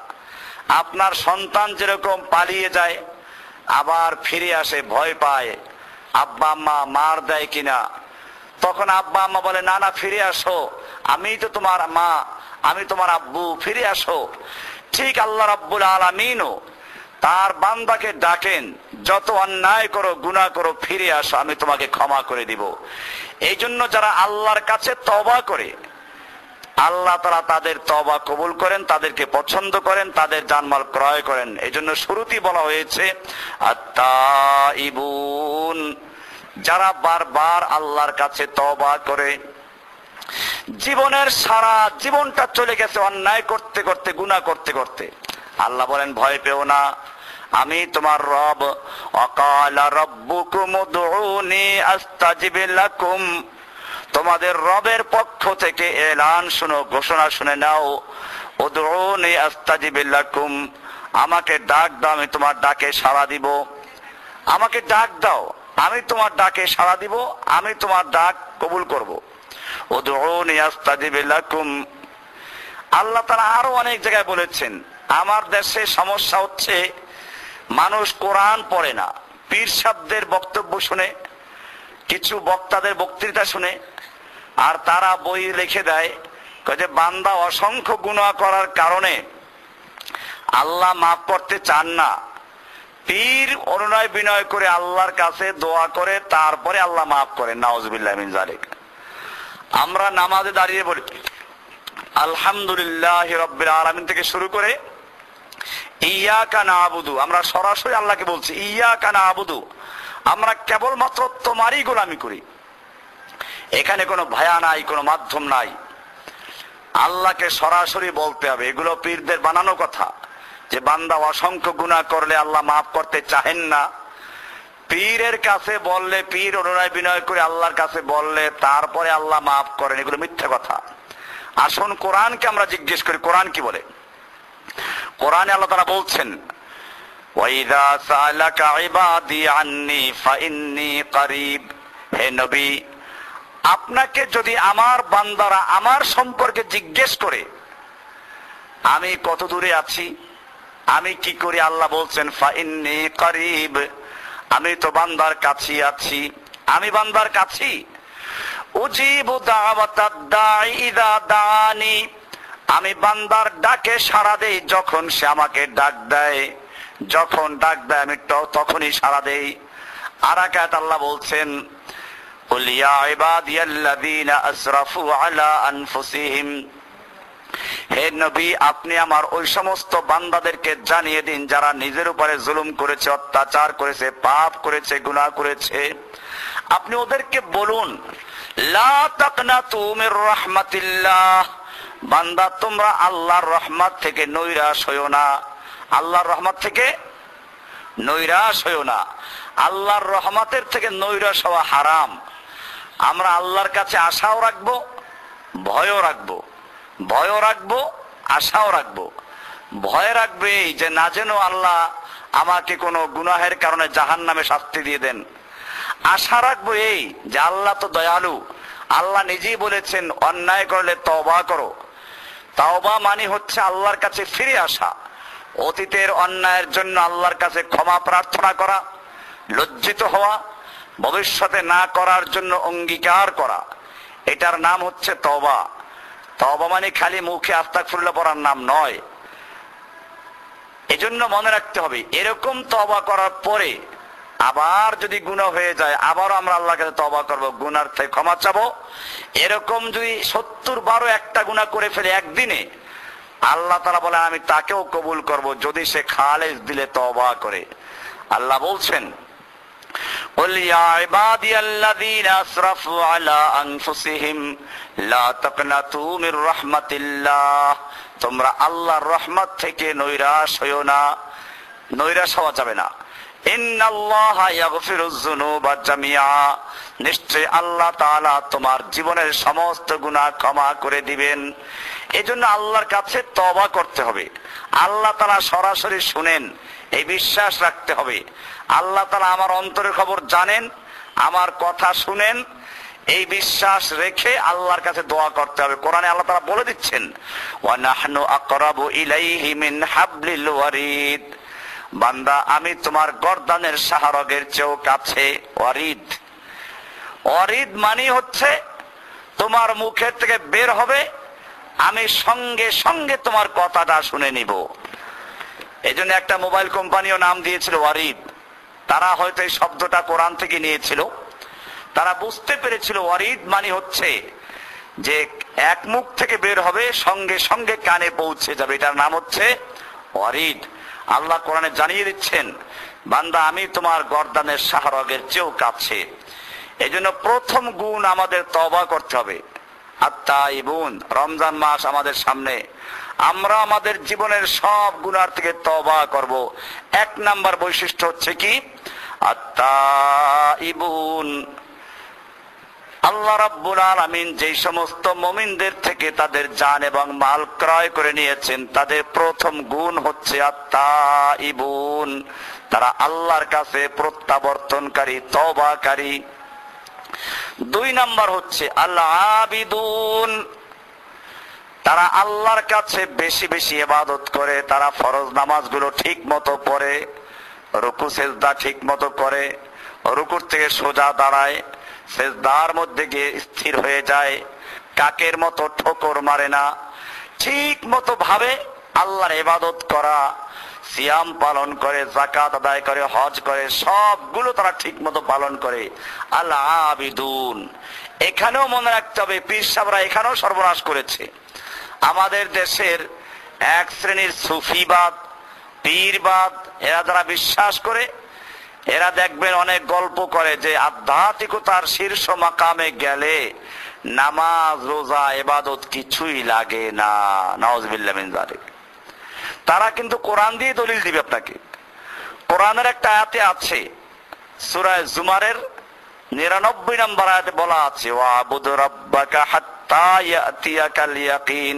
আপনার সন্তান যেরকম পালিয়ে যায় আবার ফিরে আসে, ভয় পায় আব্বা আম্মা মার দেয় কিনা, তখন আব্বা আম্মা বলে না না ফিরে আসো, আমি তো তোমার মা, আমি তোমার আব্বু, ফিরে আসো। ঠিক আল্লাহ রাব্বুল আলামিনও তার বান্দাকে ডাকেন, যত অন্যায় করো গুনাহ করো ফিরে আসো, আমি তোমাকে ক্ষমা করে দিব। এই জন্য যারা আল্লাহর কাছে তওবা করে আল্লাহ তাআলা তাদের তওবা কবুল করেন, তাদেরকে পছন্দ করেন, তাদের জানমাল ক্রয় করেন। এই জন্য শুরুতেই বলা হয়েছে আত-তাইবুন, যারা বারবার আল্লাহর কাছে তওবা করে। জীবনের সারা জীবনটা চলে গেছে অন্যায় করতে করতে, গুনাহ করতে করতে। আল্লাহ বলেন ভয় পেও না, আমি তোমার রব। ওয়াকালা রাব্বুকুম উদউনি আস্তাজিব লাকুম, তোমাদের রবের পক্ষ থেকে এলান শুনো, ঘোষণা শুনে নাও। উদউনি আস্তাজিব লাকুম, আমাকে ডাক দাও, আমি তোমার ডাকে সাড়া দিব। আমাকে ডাক দাও, আমি তোমার ডাকে সাড়া দিব, আমি তোমার ডাক কবুল করব। উদউনি আস্তাজিব লাকুম। আল্লাহ তাআলা আরো অনেক জায়গায় বলেছেন। আমার দেশে সমস্যা হচ্ছে মানুষ কোরআন পড়ে না, পীর সাহেবদের বক্তব্য শুনে, কিছু বক্তাদের বক্তৃতা শুনে, আর তারা বই লিখে দেয় যে বান্দা অসংখ্য গুনাহ করার কারণে আল্লাহ মাফ করতে চান না। পীর অনুনয় বিনয় করে আল্লাহর কাছে দোয়া করে, তারপরে আল্লাহ মাফ করেন। নাউজুবিল্লাহ মিন যালিক। আমরা নামাজে দাঁড়িয়ে বলি আলহামদুলিল্লাহি রাব্বিল আলামিন থেকে শুরু করে ইয়াকা না'বুদু, আমরা সরাসরি আল্লাহকে বলছি ইয়াকা না'বুদু, আমরা কেবলমাত্র তোমারই গোলামি করি। এখানে কোনো ভায়া নাই, কোনো মাধ্যম নাই, আল্লাহকে সরাসরি বলতে হবে। এগুলো পীরদের বানানো কথা যে বান্দা অসংখ্য গুনাহ করলে আল্লাহ মাফ করতে চাহেন না। পীরের কাছে বললে, পীর অনুনয় বিনয় করে আল্লাহর কাছে বললে তারপরে আল্লাহ মাফ করেন, এগুলো মিথ্যা কথা। আসুন কোরআনকে আমরা জিজ্ঞেস করি, কোরআন কি বলে। কোরআনে আল্লাহ তাআলা বলছেন ওয়াইযা সালাকা ইবাদি আন্নী ফাইন্নী করিব, হে নবী আপনাকে যদি আমার বান্দারা আমার সম্পর্কে জিজ্ঞেস করে আমি কত দূরে আছি, আমি কি করি, আল্লাহ বলছেন ফাইন্নী করিব, আমি তো বান্দার কাছেই আছি, আমি বান্দার কাছি। উজিবু দাওয়াতাদ দাঈ ইযা দাআনি, আমি বান্দার ডাকে সাড়া দেই যখন সে আমাকে ডাক দেয়, যখন ডাক দেয় আমি তখনই সাড়া দেই। আর এক আয়াতে আল্লাহ বলছেন কুল ইয়া ইবাদিয়াল্লাযীনা আসরাফু আলা আনফুসিহিম, হে নবী আপনি আমার ওই সমস্ত বান্দাদেরকে জানিয়ে দিন যারা নিজের উপরে জুলুম করেছে, অত্যাচার করেছে, পাপ করেছে, গুনাহ করেছে। আপনি ওদেরকে বলুন লা তাকনাতু মির রাহমাতিল্লাহ, বান্দা তোমরা আল্লাহর রহমত থেকে নৈরাশ হইও না, আল্লাহর রহমত থেকে নৈরাশ হইও না। আল্লাহর রহমতের থেকে নৈরাশ হওয়া হারাম। আমরা আল্লাহর কাছে আশাও রাখবো, ভয়ও রাখবো, ভয়ও রাখবো, আশাও রাখবো। ভয় রাখবে যে না যেন আল্লাহ আমাকে কোনো গুনাহের কারণে জাহান্নামে শাস্তি দিয়ে দেন। আশা রাখবো এই যে আল্লাহ তো দয়ালু, আল্লাহ নিজেই বলেছেন অন্যায় করলে তওবা করো। তওবা মানে হচ্ছে আল্লাহর কাছে ফিরে আসা, অতীতের অন্যায়ের জন্য আল্লাহর কাছে ক্ষমা প্রার্থনা করা, লজ্জিত হওয়া, ভবিষ্যতে না করার জন্য অঙ্গীকার করা, এটার নাম হচ্ছে তওবা। তওবা মানে খালি মুখে আস্তাগফিরুল্লাহ পড়ার নাম নয়। এজন্য মনে রাখতে হবে এরকম তওবা করার পরে আবার যদি গুনাহ হয়ে যায় আবারও আমরা আল্লাহর কাছে তওবা করব, গুনার থেকে ক্ষমা চাবো। এরকম যদি 70 বারও একটা গুনাহ করে ফেলে একদিনে, আল্লাহ তাআলা বলেন আমি তাকেও কবুল করব যদি সে খালেস দিলে তওবা করে। আল্লাহ বলছেন কুল ইয়া ইবাদিয়াল্লাযীনা আসরাফু আলা আনফুসিহিম লা তাকনাতু মির রাহমাতিল্লাহ, তোমরা আল্লাহর রহমত থেকে নৈরাশ হইও না, নৈরাশ হওয়া যাবে না। ইন্নাল্লাহা ইয়াগফিরুয যুনুবা জামিআ, নিশ্চয় আল্লাহ তাআলা তোমার জীবনের সমস্ত গুনাহ ক্ষমা করে দিবেন। এজন্য আল্লাহর কাছে তওবা করতে হবে। আল্লাহ তাআলা সরাসরি শুনেন এই বিশ্বাস রাখতে হবে। আল্লাহ তাআলা আমার অন্তরের খবর জানেন, আমার কথা শুনেন, এই বিশ্বাস রেখে আল্লাহর কাছে দোয়া করতে হবে। কোরআনে আল্লাহ তাআলা বলে দিচ্ছেন, ওয়া নাহনু আকরাবু ইলাইহি মিন হাবলিল ওয়ারিদ, বান্দা আমি তোমার গর্দানের শাহরগের চেয়েও কাছে। ওয়ারিদ, ওয়ারিদ মানে হচ্ছে তোমার মুখের থেকে বের হবে, আমি সঙ্গে সঙ্গে তোমার কথাটা শুনে নিব। এই জন্য একটা মোবাইল কোম্পানিও নাম দিয়েছিল ওয়ারিদ। তারা হয়তো এই শব্দটা কোরআন থেকে নিয়েছিল। তারা বুঝতে পেরেছিল ওয়ারিদ মানে হচ্ছে যে এক মুখ থেকে বের হবে, সঙ্গে সঙ্গে কানে পৌঁছে যাবে, এটার নাম হচ্ছে ওয়ারিদ। আল্লাহ কোরআনে জানিয়ে দিচ্ছেন, বান্দা আমি তোমার গর্দানের শাহরগের চেয়েও কাছে। এই জন্য প্রথম গুণ আমাদের তওবা করতে হবে। আত্তাইবুন, রমজান মাস আমাদের সামনে, আমরা আমাদের জীবনের সব গুনার থেকে তওবা করব। এক নাম্বার বৈশিষ্ট্য হচ্ছে কি? আত্তাইবুন। আল্লাহ রাব্বুল আলামিন যেই সমস্ত মুমিনদের থেকে তাদের জান এবং মাল ক্রয় করে নিয়েছেন, তাদের প্রথম গুণ হচ্ছে আত্তাইবুন, তারা আল্লাহর কাছে প্রত্যাবর্তনকারী, তওবাকারী। দুই নাম্বার হচ্ছে আল আবিদুন, তারা আল্লাহর কাছে বেশি বেশি ইবাদত করে, তারা ফরজ নামাজগুলো ঠিক মতো পড়ে, রুকু সেজদা ঠিক মতো করে, রুকুর থেকে সোজা দাঁড়ায়, সেজদার মধ্যে গিয়ে স্থির হয়ে যায়, কাকের মতো ঠোকর মারে না, ঠিক মতো ভাবে আল্লাহর ইবাদত করা, সিয়াম পালন করে, যাকাত আদায় করে, হজ করে, সবগুলো তারা ঠিক মতো পালন করে। আল আবিদুন। এখানেও মনে রাখতে হবে, পীর সাহেবরা এখানেও সর্বনাশ করেছে। আমাদের দেশের এক শ্রেণীর সুফিবাদ, পীরবাদ, এরা যারা বিশ্বাস করে, এরা দেখবেন অনেক গল্প করে যে আধ্যাত্মিকতার শীর্ষ মাকামে গেলে নামাজ, রোজা, ইবাদত কিছুই লাগে না। নাউযুবিল্লাহ মিন যালিক। তারা কিন্তু কোরআন দিয়ে দলিল দিবে আপনাকে। কোরআনের একটা আয়াতে আছে, সূরা জুমারের 99 নম্বর আয়াতে বলা আছে, ওয়াবুদ রাব্বাকা হাত্তা ইয়াতিয়াকাল ইয়াকিন,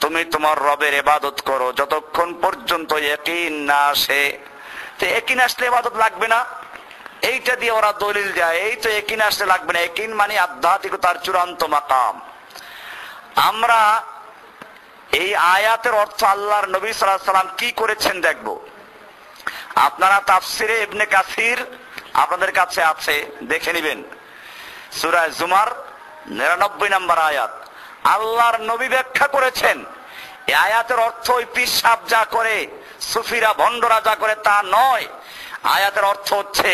তুমি তোমার রবের ইবাদত করো যতক্ষণ পর্যন্ত ইয়াকিন না আসে। তো ইয়াকিন আসলে ইবাদত লাগবে না, এইটা দিয়ে ওরা দলিল দেয়, এই তো ইয়াকিন আসলে লাগবে না। ইয়াকিন মানে আধ্যাত্মিকতার চূড়ান্ত মাকাম। আমরা এই আয়াতের অর্থ আল্লাহর নবী সাল্লাল্লাহু আলাইহি সাল্লাম কি করেছেন দেখব। আপনারা তাফসিরে ইবনে কাসির আপনাদের কাছে আছে, দেখে নেবেন। সূরা জুমার 99 নম্বর আয়াত, আল্লাহর নবী ব্যাখ্যা করেছেন এই আয়াতের অর্থ ওই পীর সাহেব যা করে, সুফিরা ভণ্ডরা যা করে তা নয়। আয়াতের অর্থ হচ্ছে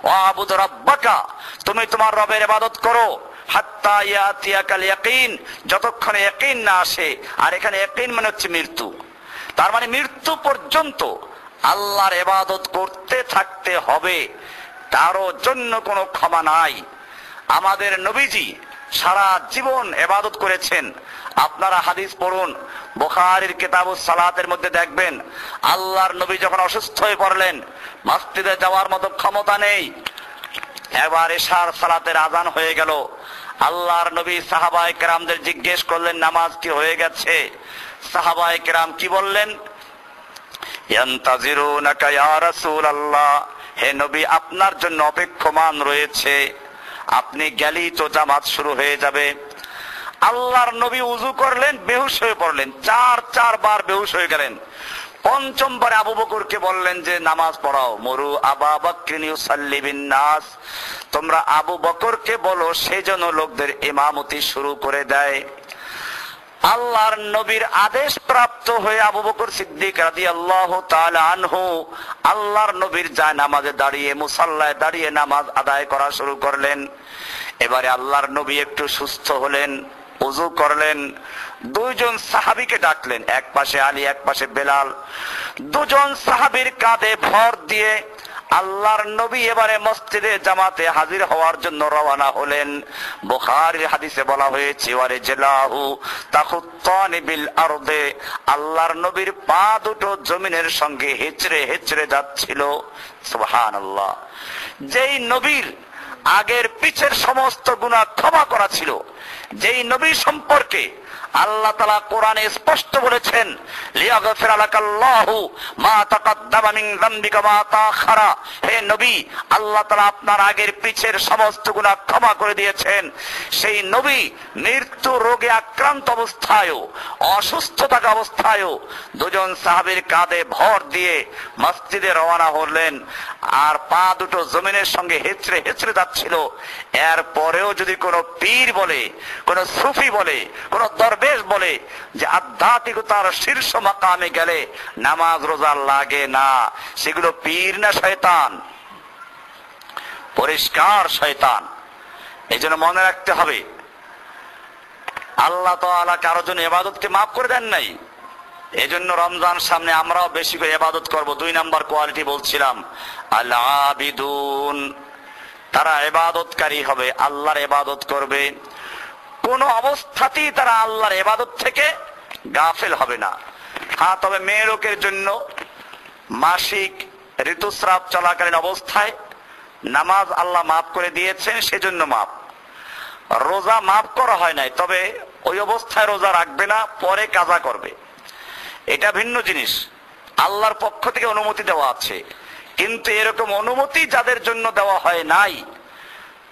ওয়াবুদ রাব্বাকা, তুমি তোমার রবের ইবাদত করো, হাত্তা ইয়াতিয়াকাল ইয়াকিন, যতক্ষণ ইয়াকিন না আসে। আর এখানে ইয়াকিন মানে হচ্ছে মৃত্যু। তার মানে মৃত্যু পর্যন্ত আল্লাহর ইবাদত করতে থাকতে হবে, কারো জন্য কোনো ক্ষমা নাই। আমাদের নবীজি সারা জীবন ইবাদত করেছেন। আপনারা হাদিস পড়ুন, বুখারীর কিতাবুস সালাতের মধ্যে দেখবেন, আল্লাহর নবী যখন অসুস্থ হয়ে পড়লেন, মসজিদে যাওয়ার মতো ক্ষমতা নেই, এবার এশার সালাতের আযান হয়ে গেল। আল্লাহর নবী সাহাবায়ে কেরামদের জিজ্ঞেস করলেন, নামাজ কি হয়ে গেছে? সাহাবায়ে কেরাম কি বললেন? ইয়ান্তাজিরুনাকা ইয়া রাসূলুল্লাহ, হে নবী আপনার জন্য অপেক্ষমান রয়েছে, আপনি গেলেই তো জামাত শুরু হয়ে যাবে। আল্লাহর নবী উযু করলেন, বেহুশ হয়ে পড়লেন, চার বার বেহুশ হয়ে গেলেন। পঞ্চমবারে আবু বকরকে বললেন যে নামাজ পড়াও, মরু আবা বকরিন ইউসাল্লি বিন নাস, তোমরা আবু বকরকে বলো সে যেন লোকদের ইমামতি শুরু করে দেয়। আল্লাহর নবীর আদেশ প্রাপ্ত হয়ে আবু বকর সিদ্দিক রাদিয়াল্লাহু তাআলা আনহু আল্লাহর নবীর যায় নামাজে দাঁড়িয়ে, মুসাল্লায় দাঁড়িয়ে নামাজ আদায় করা শুরু করলেন। এবারে আল্লাহর নবী একটু সুস্থ হলেন, ওযু করলেন, দুইজন সাহাবীকে ডাকলেন, এক পাশে আলী এক পাশে বেলাল। দুজন সাহাবীর কাঁধে ভর দিয়ে আল্লাহর নবী এবারে মসজিদে জামাতে হাজির হওয়ার জন্য রওনা হলেন। বুখারীর হাদিসে বলা হয়েছে, ওয়ারে জেলাহু তাখুত্তানি বিল আরদে, আল্লাহর নবীর পা দুটো জমিনের সঙ্গে হেচড়ে হেচড়ে যাচ্ছিল। সুবহানাল্লাহ। যেই নবীর আগের পিছের সমস্ত গুনাহ ক্ষমা করা ছিল, যেই নবী সম্পর্কে আল্লাহ তাআলা কোরআনে স্পষ্ট বলেছেন, লিয়াগফিরা লাকাল্লাহু মা তাকাদ্দামা মিন যামবিকা মা তাআখারা। হে নবী, আল্লাহ তাআলা আপনার আগের পিছের সমস্ত গুনাহ ক্ষমা করে দিয়েছেন। সেই নবী মৃত্যু রোগে আক্রান্ত অবস্থায়ও, অসুস্থ থাকা অবস্থায়ও দুজন সাহাবীর কাঁধে ভর দিয়ে মসজিদে রওনা হলেন, আর পা দুটো জমিনের সঙ্গে হেঁচড়ে হেঁচড়ে যাচ্ছিল। এরপরেও যদি কোনো পীর বলে, কোন সুফি বলে, কোন দরবেশ বলে যে আধ্যাত্মিকতার শীর্ষ মাকামে গেলে নামাজ রোজা লাগে না, সেগুলো পীর না শয়তান? পরিষ্কার শয়তান। এই জন্য মনে রাখতে হবে, আল্লাহ তাআলা কারো জন্য ইবাদতকে মাফ করে দেন নাই। এই জন্য রমজান সামনে আমরাও বেশি করে ইবাদত করব। 2 নম্বর কোয়ালিটি বলছিলাম, আল আবিদুন, তারা ইবাদতকারী হবে, আল্লাহর ইবাদত করবে। কোন অবস্থাতেই তারা আল্লাহর ইবাদত থেকে গাফেল হবে না। হ্যাঁ, তবে মেয়ে লোকের জন্য মাসিক ঋতুস্রাব চলাকালীন অবস্থায় নামাজ আল্লাহ মাফ করে দিয়েছেন, সেজন্য মাফ। রোজা মাফ করা হয় নাই, তবে ওই অবস্থায় রোজা রাখবে না, পরে কাজা করবে। এটা ভিন্ন জিনিস, আল্লাহর পক্ষ থেকে অনুমতি দেওয়া আছে। কিন্তু এরকম অনুমতি যাদের জন্য দেওয়া হয় নাই,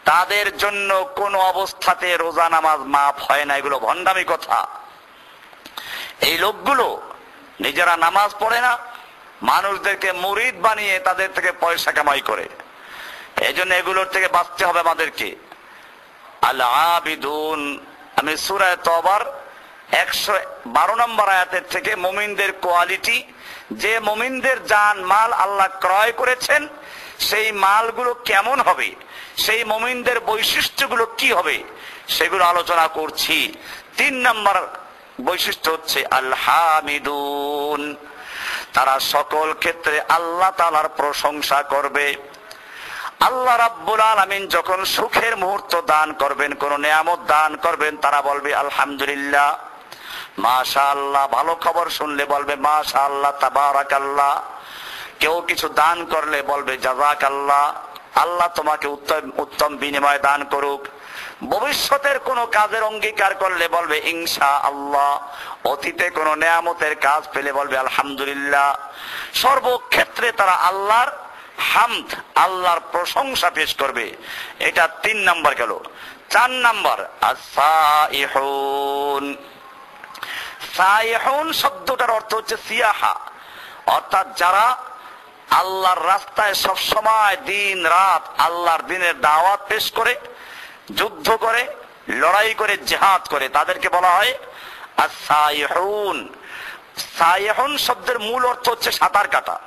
তাদের জন্য কোন অবস্থাতে রোজা নামাজ মাফ হয় না। এগুলো ভণ্ডামি কথা। এই লোকগুলো নিজেরা নামাজ পড়ে না, মানুষদেরকে মুরিদ বানিয়ে তাদের থেকে পয়সা কামাই করে। এই জন্য এগুলোর থেকে বাঁচতে হবে আমাদেরকে। আল আবিদুন, আমি সূরা তওবার 112 নম্বর আয়াতের থেকে মুমিনদের কোয়ালিটি, যে মুমিনদের জান মাল আল্লাহ ক্রয় করেছেন, সেই মালগুলো কেমন হবে, সেই মুমিনদের বৈশিষ্ট্যগুলো কি হবে, সেগুলো আলোচনা করছি। 3 নম্বর বৈশিষ্ট্য হচ্ছে আল হামিদুন, তারা সকল ক্ষেত্রে আল্লাহ তাআলার প্রশংসা করবে। আল্লাহ রাব্বুল আলামিন যখন সুখের মুহূর্ত দান করবেন, কোন নিয়ামত দান করবেন, তারা বলবে আলহামদুলিল্লাহ, মাশাআল্লাহ। ভালো খবর শুনলে বলবে মাশাআল্লাহ, তাবারাকাল্লাহ। কেউ কিছু দান করলে বলবে জাযাকাল্লাহ, আল্লাহ তোমাকে উত্তম বিনিময় দান করুক। ভবিষ্যতের কোন কাজের অঙ্গীকার করলে বলবে ইনশাআল্লাহ। অতীতে কোন নিয়ামতের কাজ পেলে বলবে আলহামদুলিল্লাহ। সর্বক্ষেত্রে তারা আল্লাহর হামদ, আল্লাহর প্রশংসা পেশ করবে। এটা 3 নম্বর গেল। 4 নম্বর আস-সাইহুন। সাইহুন শব্দটার অর্থ হচ্ছে সিয়াহা, অর্থাৎ যারা আল্লাহর রাস্তায় সব সময় দিন রাত আল্লাহর দিনের দাওয়াত পেশ করে, যুদ্ধ করে, লড়াই করে, জিহাদ করে, তাদেরকে বলা হয় আস-সাইহুন। সাইহুন শব্দের মূল অর্থ হচ্ছে সাঁতার কাটা।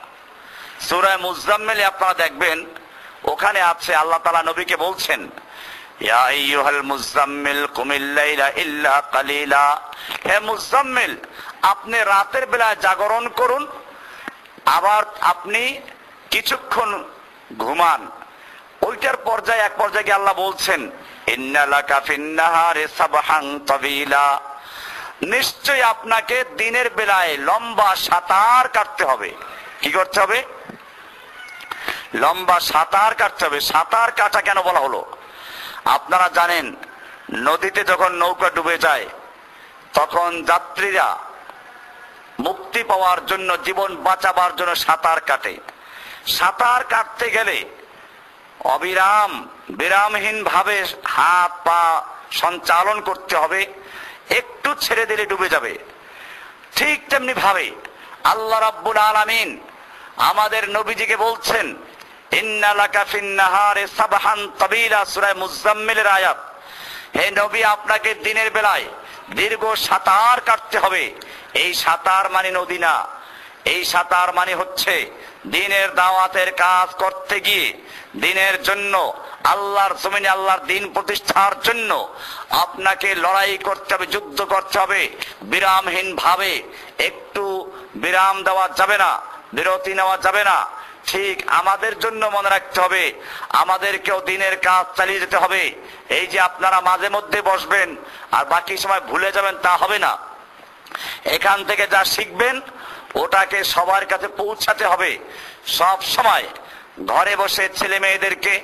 সূরা মুজাম্মিলে আপনারা দেখবেন, ওখানে আছে আল্লাহ তাআলা নবীকে বলছেন, ইয়া আইয়ুহাল মুজাম্মিল কুমিল লাইলা ইল্লা কালিলা। হে মুজাম্মিল, আপনি রাতের বেলায় জাগরণ করুন, আবার আপনি কিছুক্ষণ ঘুমান। ওইটার পর্যায়ে এক পর্যায়ে গিয়ে আল্লাহ বলছেন, ইন্না লাকা ফিন-নাহারি সাবহান তাবিলা, নিশ্চয় আপনাকে দিনের বেলায় লম্বা সাঁতার কাটতে হবে। কি করতে হবে? লম্বা সাঁতার কাটতে হবে। সাঁতার কাটা কেন বলা হলো? আপনারা জানেন, নদীতে যখন নৌকা ডুবে যায়, তখন যাত্রীরা মুক্তি পাওয়ার জন্য, জীবন বাঁচাবার জন্য সাঁতার কাটে। সাঁতার কাটতে গেলে বিরামহীন ভাবে হাত পা সঞ্চালন করতে হবে, একটু ছেড়ে দিলে ডুবে যাবে। ঠিক তেমনি ভাবে আল্লাহ রাব্বুল আলামিন আমাদের নবীজিকে বলছেন, ইন্না লাকা ফিন-নাহারি সাবহান তাবিলা, সূরা মুজাম্মিলের আয়াত। হে নবী, আপনাকে দিনের বেলায় দীর্ঘ সাঁতার কাটতে হবে। এই সাঁতার মানে নদী না, এই সাঁতার মানে হচ্ছে দিনের দাওয়াতের কাজ করতে গিয়ে, দিনের জন্য, আল্লাহর জমিনে আল্লাহর দিন প্রতিষ্ঠার জন্য আপনাকে লড়াই করতে হবে, যুদ্ধ করতে হবে বিরামহীন ভাবে। একটু বিরাম দেওয়া যাবে না, বিরতি নেওয়া যাবে না। ঠিক আমাদের জন্য মনে রাখতে হবে, আমাদেরকেও দিনের কাজ চালিয়ে যেতে হবে। এই যে আপনারা মাঝে মধ্যে বসবেন আর বাকি সময় ভুলে যাবেন, তা হবে না। এখান থেকে যা শিখবেন ওটাকে সবার কাছে পৌঁছাতে হবে। সব সময় ঘরে বসে ছেলে মেয়েদেরকে,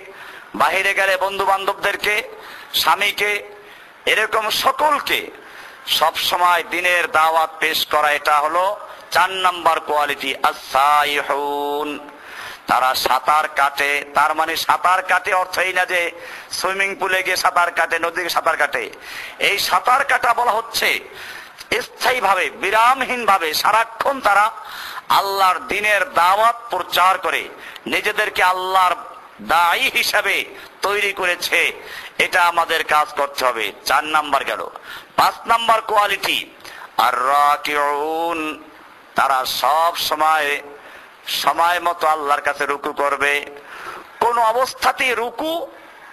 বাহিরে গেলে বন্ধু বান্ধবদেরকে, স্বামীকে, এরকম সকলকে সব সময় দিনের দাওয়াত পেশ করা, এটা হলো 4 নাম্বার কোয়ালিটি। as-সাইহুন, তারা সাঁতার কাটে। তার মানে সাঁতার কাটে অর্থ এই না যে সুইমিং পুলে গিয়ে সাঁতার কাটে, নদীতে সাঁতার কাটে। এই সাঁতার কাটা বলা হচ্ছে স্থায়ীভাবে, বিরামহীন ভাবে সারাক্ষণ তারা আল্লাহর দিনের দাওয়াত প্রচার করে নিজেদেরকে আল্লাহর দায়ী হিসাবে তৈরি করেছে। এটা আমাদের কাজ করতে হবে। 4 নাম্বার গেল। 5 নাম্বার কোয়ালিটি আর-রাকিউন, তারা সব সময় মতো আল্লাহর কাছে রুকু করবে। কোন অবস্থাতেই রুকু,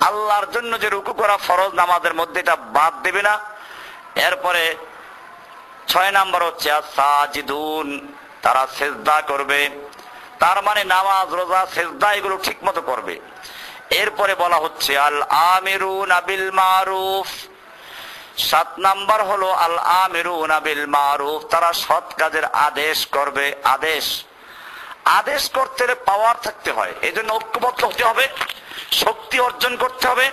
আল্লাহর জন্য যে রুকু করা ফরজ নামাজের মধ্যে, এটা বাদ দেবে না। এরপরে 6 নাম্বার হচ্ছে সাজিদুন, তারা সেজদা করবে। তার মানে নামাজ, রোজা, সেজদা এগুলো ঠিক মতো করবে। এরপরে বলা হচ্ছে আল আমিরুনা বিল মারুফ। 7 নাম্বার হলো আল আমিরুনা বিল মারুফ, তারা সৎ কাজের আদেশ করবে। আদেশ করতে হলে পাওয়ার থাকতে হয়, এই জন্য ঐক্যবদ্ধ হতে হবে, শক্তি অর্জন করতে হবে।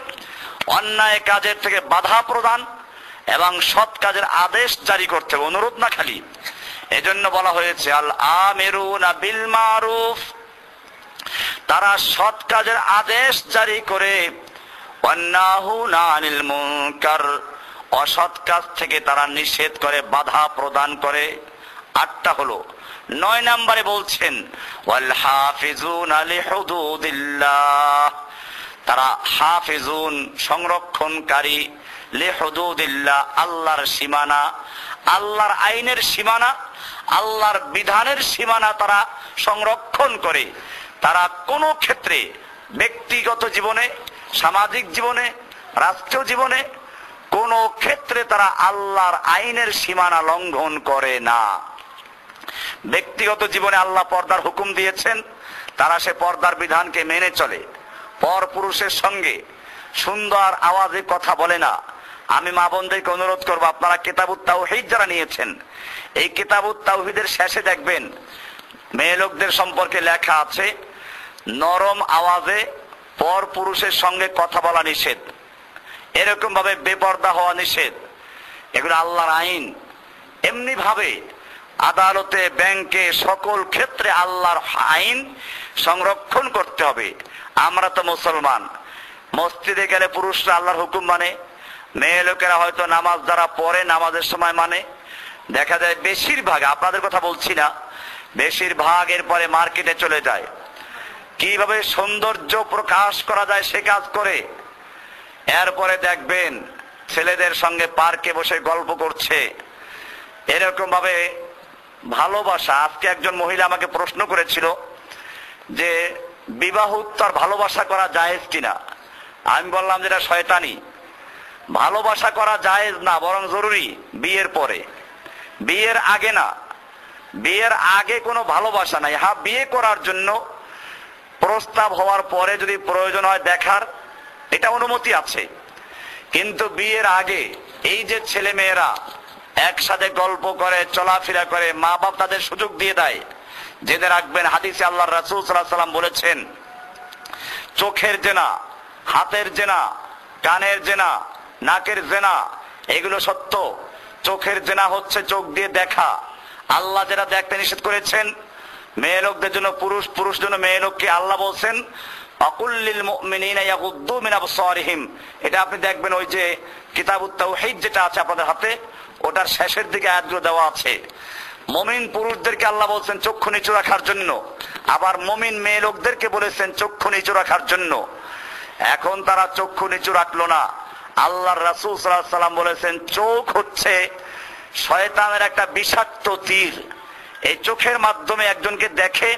অন্যায় কাজের থেকে বাধা প্রদান এবং সৎ কাজের আদেশ জারি করতে হবে, অনুরোধ না খালি। এজন্য বলা হয়েছে আল আমিরুনা বিল মারুফ, তারা সৎ কাজের আদেশ জারি করে, ওয়ান্নাহুনা আনিল মুনকার, অসৎ কাজ থেকে তারা নিষেধ করে, বাধা প্রদান করে। 8টা হলো। 9 নম্বরে বলছেন ওয়াল হাফিজুনা লিহুদুদিল্লাহ, তারা হাফিজুন, সংরক্ষণকারী, লিহুদুদিল্লাহ, আল্লাহর সীমানা, আল্লাহর আইনের সীমানা, আল্লাহর বিধানের সীমানা তারা সংরক্ষণ করে। তারা কোনো ক্ষেত্রে, ব্যক্তিগত জীবনে, সামাজিক জীবনে, রাষ্ট্রীয় জীবনে, কোনো ক্ষেত্রে তারা আল্লাহর আইনের সীমানা লঙ্ঘন করে না। ব্যক্তিগত জীবনে আল্লাহ পর্দার হুকুম দিয়েছেন, তারা সে পর্দার বিধানকে মেনে চলে। পর পুরুষের সঙ্গে সুন্দর আওয়াজে কথা বলে না। আমি মা বোনদেরকে অনুরোধ করবো, আপনারা কিতাবুত তাওহীদ যারা নিয়েছেন, এই কিতাবুত তাওহীদের শেষে দেখবেন মেয়ে লোকদের সম্পর্কে লেখা আছে, নরম আওয়াজে পর পুরুষের সঙ্গে কথা বলা নিষেধ, এরকম ভাবে বেপর্দা হওয়া নিষেধ। এগুলো আল্লাহর আইন। এমনি ভাবে আদালতে, ব্যাংকে, সকল ক্ষেত্রে আল্লাহর আইন সংরক্ষণ করতে হবে। আমরা তো মুসলমান, মসজিদে গেলে পুরুষরা আল্লাহর হুকুম মানে, মেয়ে লোকেরা হয়তো নামাজ যারা পড়ে নামাজের সময় মানে। দেখা যায় বেশিরভাগ, আপনাদের কথা বলছি না, বেশিরভাগ এরপরে মার্কেটে চলে যায়, কিভাবে সৌন্দর্য প্রকাশ করা যায় সে কাজ করে। এরপরে দেখবেন ছেলেদের সঙ্গে পার্কে বসে গল্প করছে। এরকম ভাবে ভালোবাসা। আজকে একজন মহিলা আমাকে প্রশ্ন করেছিল যে বিবাহ উত্তর ভালোবাসা করা জায়েজ কিনা। আমি বললাম যেটা শয়তানি। ভালোবাসা করা জায়েজ না, বরং জরুরি বিয়ের পরে, বিয়ের আগে না। বিয়ের আগে কোনো ভালোবাসা নাই। হ্যাঁ, বিয়ে করার জন্য প্রস্তাব হওয়ার পরে যদি প্রয়োজন হয় দেখার, এটা অনুমতি আছে। কিন্তু বিয়ের আগে এই যে ছেলে মেয়েরা একসাথে গল্প করে, চলাফেরা করে, মা বাপ তাদের সুযোগ দিয়ে দেয়। জেনে রাখবেন, হাদিসে আল্লাহর রাসূল সাল্লাল্লাহু আলাইহি ওয়াসাল্লাম বলেছেন, চোখের জেনা, হাতের জেনা, কানের জেনা, নাকের জেনা, এগুলো সত্য। চোখের জেনা হচ্ছে চোখ দিয়ে দেখা। আল্লাহ যেটা দেখতে নিষেধ করেছেন মেয়ে লোকদের জন্য, পুরুষ জন্য মেয়ে লোককে আল্লাহ বলছেন আকুল্লিল মুমিনিনা ইয়াগুদ্দু মিন আবসারিহিম। এটা আপনি দেখবেন ওই যে কিতাবুত তাওহীদ যেটা আছে আপনাদের হাতে, ওটার শেষের দিকে আয়াতগুলো দেওয়া আছে। মুমিন পুরুষদেরকে আল্লাহ বলছেন চক্ষু নিচু রাখার জন্য, আবার মুমিন মেয়ে লোকদেরকে বলেছেন চক্ষু নিচু রাখার জন্য। এখন তারা চক্ষু নিচু রাখলো না। আল্লাহর রাসূল সাল্লাল্লাহু আলাইহি ওয়াসাল্লাম বলেছেন চোখ হচ্ছে শয়তানের একটা বিষাক্ত তীর। এই চোখের মাধ্যমে একজনকে দেখে,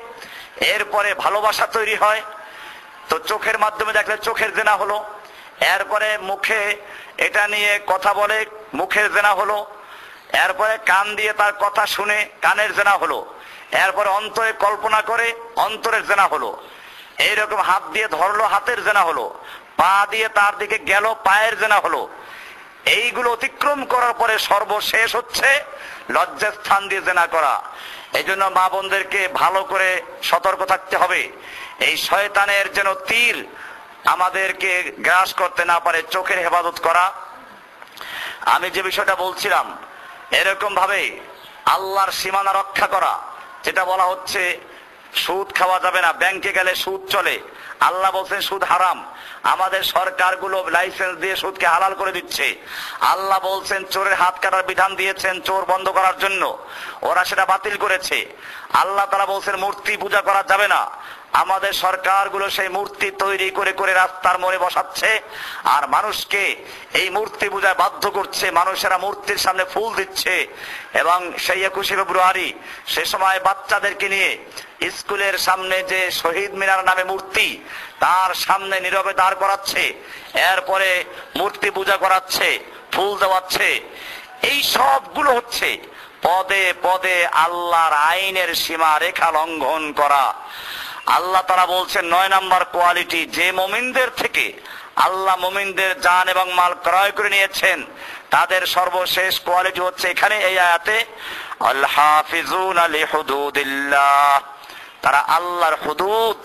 এরপরে ভালোবাসা তৈরি হয়। তো চোখের মাধ্যমে দেখলে চোখের জেনা হলো। এরপরে মুখে এটা নিয়ে কথা বলে, মুখের জেনা হলো। এরপরে কান দিয়ে তার কথা শুনে কানের জেনা হলো। এরপরে অন্তরে কল্পনা করে অন্তরের জেনা হলো। এইরকম হাত দিয়ে ধরলো, হাতের জেনা হলো। পা দিয়ে তার দিকে গেল, পায়ের জেনা হলো। এইগুলো অতিক্রম করার পরে সর্বশেষ হচ্ছে লজ্জাস্থান দিয়ে জেনা করা। এই জন্য মা বোনদেরকে ভালো করে সতর্ক থাকতে হবে, এই শয়তানের যেন তীর আমাদেরকে গ্রাস করতে না পারে। চোখের হেফাজত করা। আমি যে বিষয়টা বলছিলাম, এরকম ভাবে আল্লাহর সীমানা রক্ষা করা, যেটা বলা হচ্ছে সুদ খাওয়া যাবে না, ব্যাংকে গেলে সুদ চলে, আল্লাহ বলছেন সুদ হারাম, আমাদের সরকারগুলো লাইসেন্স দিয়ে সুদকে হালাল করে দিচ্ছে। আল্লাহ বলছেন চোরের হাত কাটার বিধান দিয়েছেন চোর বন্ধ করার জন্য, ওরা সেটা বাতিল করেছে। আল্লাহ তাআলা বলছেন মূর্তি পূজা করা যাবে না, আমাদের সরকারগুলো সেই মূর্তি তৈরি করে করে রাস্তার মোড়ে বসাচ্ছে আর মানুষকে এই মূর্তি পূজায় বাধ্য করছে, মানুষেরা মূর্তির সামনে ফুল দিচ্ছে। এবং সেই 21শে ফেব্রুয়ারি সে সময় বাচ্চাদেরকে নিয়ে স্কুলের সামনে যে শহীদ মিনার নামে মূর্তি, তার সামনে নীরবে দাঁড় করাচ্ছে, এরপরে মূর্তি পূজা করাচ্ছে, ফুল দেওয়াচ্ছে। এই সবগুলো হচ্ছে পদে পদে আল্লাহর আইনের সীমা রেখা লঙ্ঘন করা। আল্লাহ তাআলা বলছেন 9 নম্বর কোয়ালিটি, যে মুমিনদের থেকে আল্লাহ মুমিনদের জান এবং মাল ক্রয় করে নিয়েছেন তাদের সর্বশেষ কোয়ালিটি হচ্ছে এখানে এই আয়াতে, আল হাফিজুনা লিহুদুদিল্লাহ, তারা আল্লাহর হুদুদ,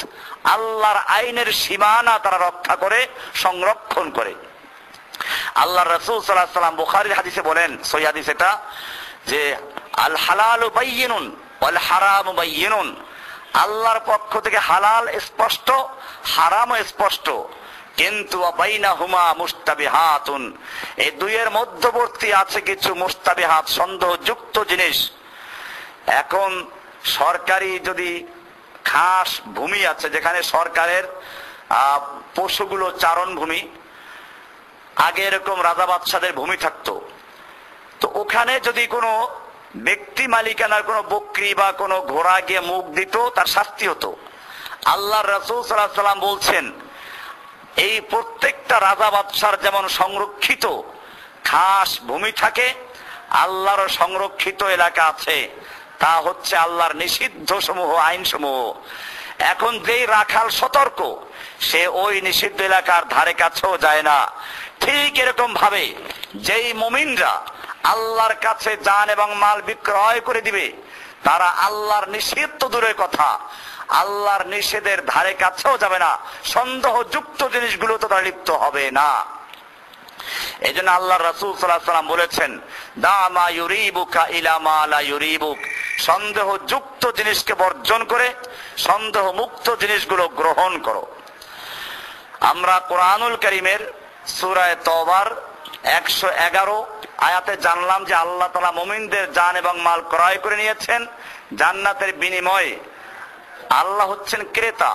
আল্লাহর আইনের সীমানা তারা রক্ষা করে, সংরক্ষণ করে। আল্লাহ রাসূল সাল্লাল্লাহু আলাইহি ওয়াসাল্লাম বুখারীর হাদিসে বলেন, সহিহ হাদিস এটা, যে আল হালালু বায়্যিনুন ওয়াল হারামু বায়্যিনুন, আল্লাহর পক্ষ থেকে হালাল স্পষ্ট, হারামও স্পষ্ট, কিন্তু বাইনাহুমা মুস্তাবিহাতুন, এই দুইয়ের মধ্যবর্তী আছে কিছু মুস্তাবিহাত, সন্দেহযুক্ত জিনিস। এখন সরকারি যদি খাস ভূমি আছে যেখানে সরকারের পশুগুলো চারণ ভূমি, আগে এরকম রাজা বাদশাদের ভূমি থাকতো, তো ওখানে যদি কোনো ব্যক্তি মালিকানার কোনো বকরি বা কোনো ঘোড়া গিয়ে মুখ দিত তার শাস্তি হতো। আল্লাহর রাসূল সাল্লাল্লাহু আলাইহি ওয়াসাল্লাম বলছেন এই প্রত্যেকটা রাজা বাদশার যেমন সংরক্ষিত খাস ভূমি থাকে, আল্লাহরও সংরক্ষিত এলাকা আছে, তা হচ্ছে আল্লাহর নিষিদ্ধ সমূহ, আইন সমূহ। এখন যেই রাখাল সতর্ক, সে ওই নিষিদ্ধ এলাকার ধারে কাছেও যায় না। ঠিক এরকম ভাবে যেই মুমিনরা আল্লাহর কাছে জান এবং মাল বিক্রয় করে দিবে, তারা আল্লাহর নিষিদ্ধ দূরের কথা, আল্লাহর নিষেধের ধারে কাছেও যাবে না, সন্দেহযুক্ত জিনিসগুলো তো তারা লিপ্ত হবে না। এই জন্য আল্লাহ রাসূল সাল্লাল্লাহু আলাইহি ওয়াসাল্লাম বলেছেন, দা মা ইউরিবুকা ইলা মা লা ইউরিবুক, সন্দেহযুক্ত জিনিসকে বর্জন করে সন্দেহ মুক্ত জিনিসগুলো গ্রহণ করো। আমরা কোরআনুল কারীমের সূরা তওবার 111 আয়াতে জানলাম যে আল্লাহ তাআলা মুমিনদের জান এবং মাল ক্রয় করে নিয়েছেন জান্নাতের বিনিময়ে। আল্লাহ হচ্ছেন ক্রেতা,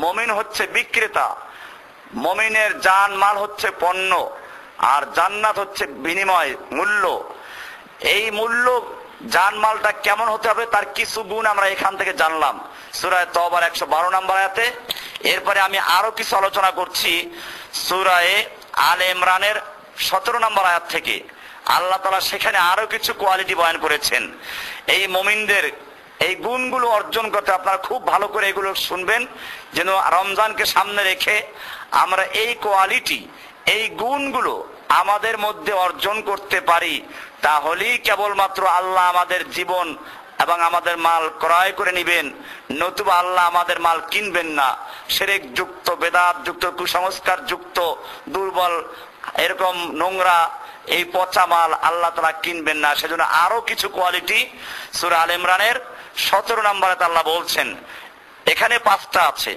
মুমিন হচ্ছে বিক্রেতা। মুমিনের জান মাল হচ্ছে পণ্য আর জান্নাত হচ্ছে বিনিময়, মূল্য। এই মূল্য জানমালটা কেমন হতে হবে তার কিছু গুণ আমরা এখান থেকে জানলাম সূরা তওবার 112 নম্বর আয়াতে। এরপরে আমি আরো কিছু আলোচনা করছি সূরা আলে ইমরানের 17 নম্বর আয়াত থেকে। আল্লাহ তাআলা সেখানে আরো কিছু কোয়ালিটি বয়ান করেছেন। এই মুমিনদের এই গুণগুলো অর্জন করতে আপনারা খুব ভালো করে এগুলো শুনবেন, যেন রমজানকে সামনে রেখে আমরা এই কোয়ালিটি, এই গুণগুলো আমাদের মধ্যে অর্জন করতে পারি। তাহলেই কেবলমাত্র আল্লাহ আমাদের জীবন এবং আমাদের মাল ক্রয় করে নিবেন, নতুবা আল্লাহ আমাদের মাল কিনবেন না। শিরক যুক্ত, বেদাত যুক্ত, কুসংস্কার যুক্ত, দুর্বল, এরকম নোংরা এই পচা মাল আল্লাহ তাআলা কিনবেন না। সেজন্য আরো কিছু কোয়ালিটি সূরা আলে ইমরানের 17 নম্বরে আল্লাহ বলছেন। এখানে 5টা আছে,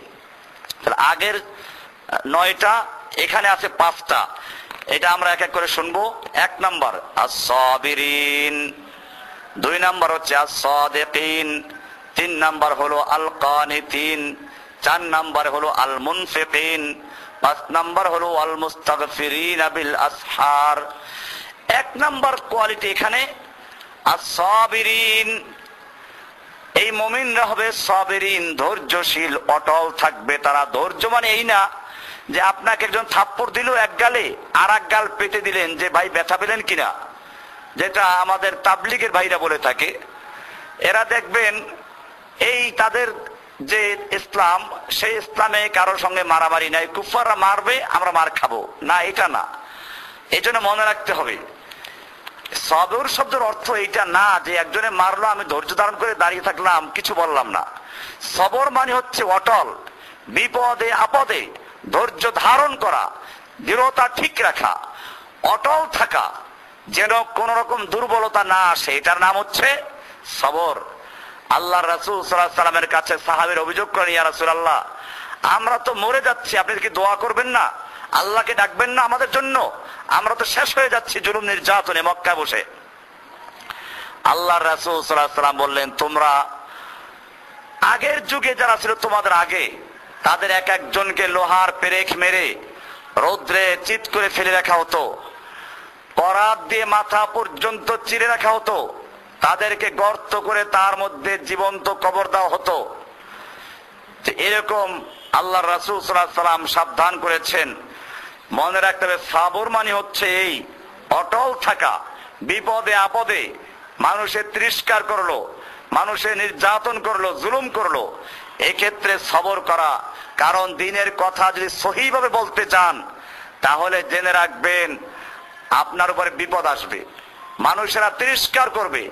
আগের 9টা, এখানে আছে 5টা। এটা আমরা এক এক করে শুনবো। 1 নম্বর আস-সাবিরিন, 2 নম্বর হচ্ছে আস-সাদিকিন, 3 নম্বর হলো আল-কানিতিন, 4 নম্বর হলো আল-মুনফিকিন, 5 নম্বর হলো আল-মুস্তাগফিরিন বিল আসহার। 1 নম্বর কোয়ালিটি এখানে আস-সাবিরিন। এই মুমিনরা হবে সাবিরিন, ধৈর্যশীল, অটল থাকবে তারা। ধৈর্য মানে এই না যে আপনাকে একজন থাপ্পড় দিল এক গালে আর এক গাল পেতে দিলেন যে ভাই ব্যথা পেলেন কিনা, যেটা আমাদের তাবলিগের ভাইরা বলে থাকে। এরা দেখবেন এই তাদের যে ইসলাম, সেই ইসলামে কারোর সঙ্গে মারামারি নাই, কুফাররা মারবে আমরা মার খাবো না, এটা না। এই জন্য মনে রাখতে হবে সবর শব্দের অর্থ এইটা না যে একজনে মারলো আমি ধৈর্য ধারণ করে দাঁড়িয়ে থাকলাম, কিছু বললাম না। সবর মানে হচ্ছে অটল, বিপদে আপদে ধৈর্য ধারণ করা, দৃঢ়তা ঠিক রাখা, অটল থাকা, যেন কোন রকম দুর্বলতা না আসে, এটার নাম হচ্ছে সবর। আল্লাহ রাসূল সাল্লাল্লাহু আলাইহি সাল্লামের কাছে সাহাবীর অভিযোগ করেন, ইয়া রাসূলুল্লাহ, আমরা তো মরে যাচ্ছি, আপনি কি দোয়া করবেন না, আল্লাহকে ডাকবেন না আমাদের জন্য? আমরা তো শেষ হয়ে যাচ্ছি জুলুম নির্যাতনে মক্কায় বসে। আল্লাহ রাসূল সাল্লাল্লাহু আলাইহি সাল্লাম বললেন, তোমরা আগের যুগে যারা ছিল তোমাদের আগে, তাদের এক একজনকে লোহার পেরেক মেরে রৌদ্রে চিৎ করে ফেলে রাখা হতো, করাত দিয়ে মাথা পর্যন্ত চিরে রাখা হতো, তাদেরকে গর্ত করে তার মধ্যে জীবন্ত কবর দেওয়া হতো। এরকম আল্লাহ রাসূল সাল্লাল্লাহু আলাইহি সাল্লাম সাবধান করেছেন। মনে রাখতে হবে, সাবর মানে হচ্ছে এই অটল থাকা, বিপদে আপদে মানুষের তিরস্কার করলো, মানুষের নির্যাতন করলো, জুলুম করলো, এক্ষেত্রে সবর করা। কারণ দিনের কথা যদি সহিভাবে বলতে চান, তাহলে জেনে রাখবেন আপনার উপরে বিপদ আসবে, মানুষেরা তিরস্কার করবে।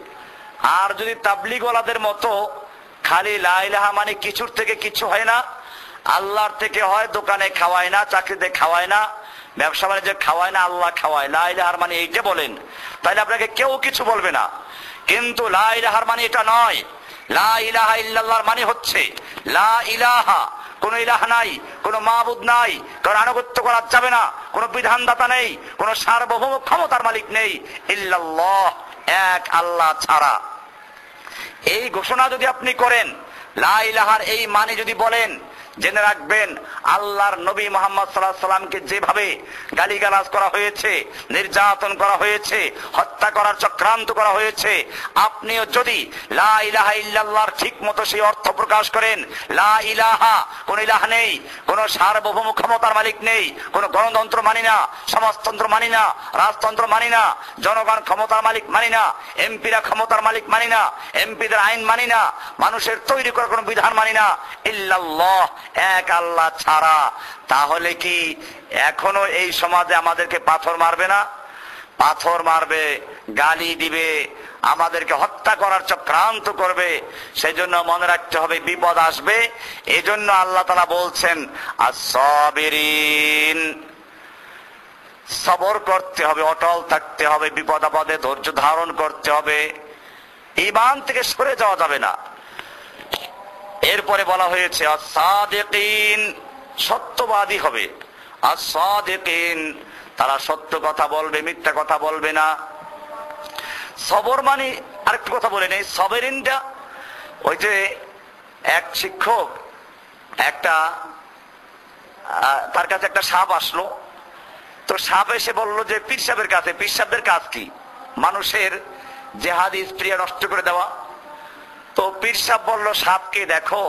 আর যদি তাবলীগওয়ালাদের মতো খালি লা ইলাহা মানে কিছুর থেকে কিছু হয় না, আল্লাহর থেকে হয়, দোকানে খাওয়ায় না, চাকরিতে খাওয়ায় না, ব্যবসা বাণিজ্যে খাওয়ায় না, আল্লাহ খাওয়ায়, লা ইলাহার মানে এইটা বলেন, তাহলে আপনাকে কেউ কিছু বলবে না। কিন্তু লা ইলাহার মানে এটা নয়। লা ইলাহা ইল্লাল্লাহর মানে হচ্ছে লা ইলাহা, কোন ইলাহ নাই, কোন মাবুদ নাই, কারণ আনুগত্য করা যাবে না, কোন বিধানদাতা নেই, কোন সার্বভৌম ক্ষমতার মালিক নেই, ইল্লাল্লাহ, এক আল্লাহ ছাড়া। এই ঘোষণা যদি আপনি করেন, লা ইলাহার এই মানে যদি বলেন, জেনে রাখবেন আল্লাহর নবী মুহাম্মদ সাল্লাল্লাহু আলাইহি সাল্লামকে যেভাবে গালিগালাজ করা হয়েছে, নির্যাতন করা হয়েছে, হত্যা করার চক্রান্ত করা হয়েছে, আপনিও যদি লা ইলাহা ইল্লাল্লাহর ঠিক মতো সেই অর্থ প্রকাশ করেন, লা ইলাহা, কোন ইলাহ নেই, কোন সার্বভৌম ক্ষমতার মালিক নেই, কোন গণতন্ত্র মানি না, সমাজতন্ত্র মানি না, রাজতন্ত্র মানি না, জনগণ ক্ষমতার মালিক মানি না, এমপিরা ক্ষমতার মালিক মানি না, এমপিদের আইন মানি না, মানুষের তৈরি করা কোন বিধান মানি না, ইল্লাল্লাহ, এক আল্লাহ ছাড়া। তাহলে কি এখনো এই সমাজে আমাদেরকে পাথর মারবে না? পাথর মারবে, গালি দিবে, আমাদেরকে হত্যা করার চক্রান্ত করবে। সেজন্য মনে রাখতে হবে বিপদ আসবে। এজন্য আল্লাহ তাআলা বলছেন আস-সাবিরিন, সবর করতে হবে, অটল থাকতে হবে, বিপদ আপদে ধৈর্য ধারণ করতে হবে, ঈমান থেকে সরে যাওয়া যাবে না। এরপরে বলা হয়েছে আস-সাদিকিন, সত্যবাদী হবে। আস-সাদিকিন, তারা সত্য কথা বলবে, মিথ্যা কথা বলবে না। সবর মানে আরেকটা কথা বলে নেই, সবেরিনটা ওই যে এক শিক্ষক তার কাছে একটা সাপ আসলো, তো সাপ এসে বলল যে পীর সাহেবের কাছে, পীর সাহেবদের কাজ কি? মানুষের জেহাদি স্প্রিয়া নষ্ট করে দেওয়া। তো পীর সাহেব বলল সাপকে, দেখো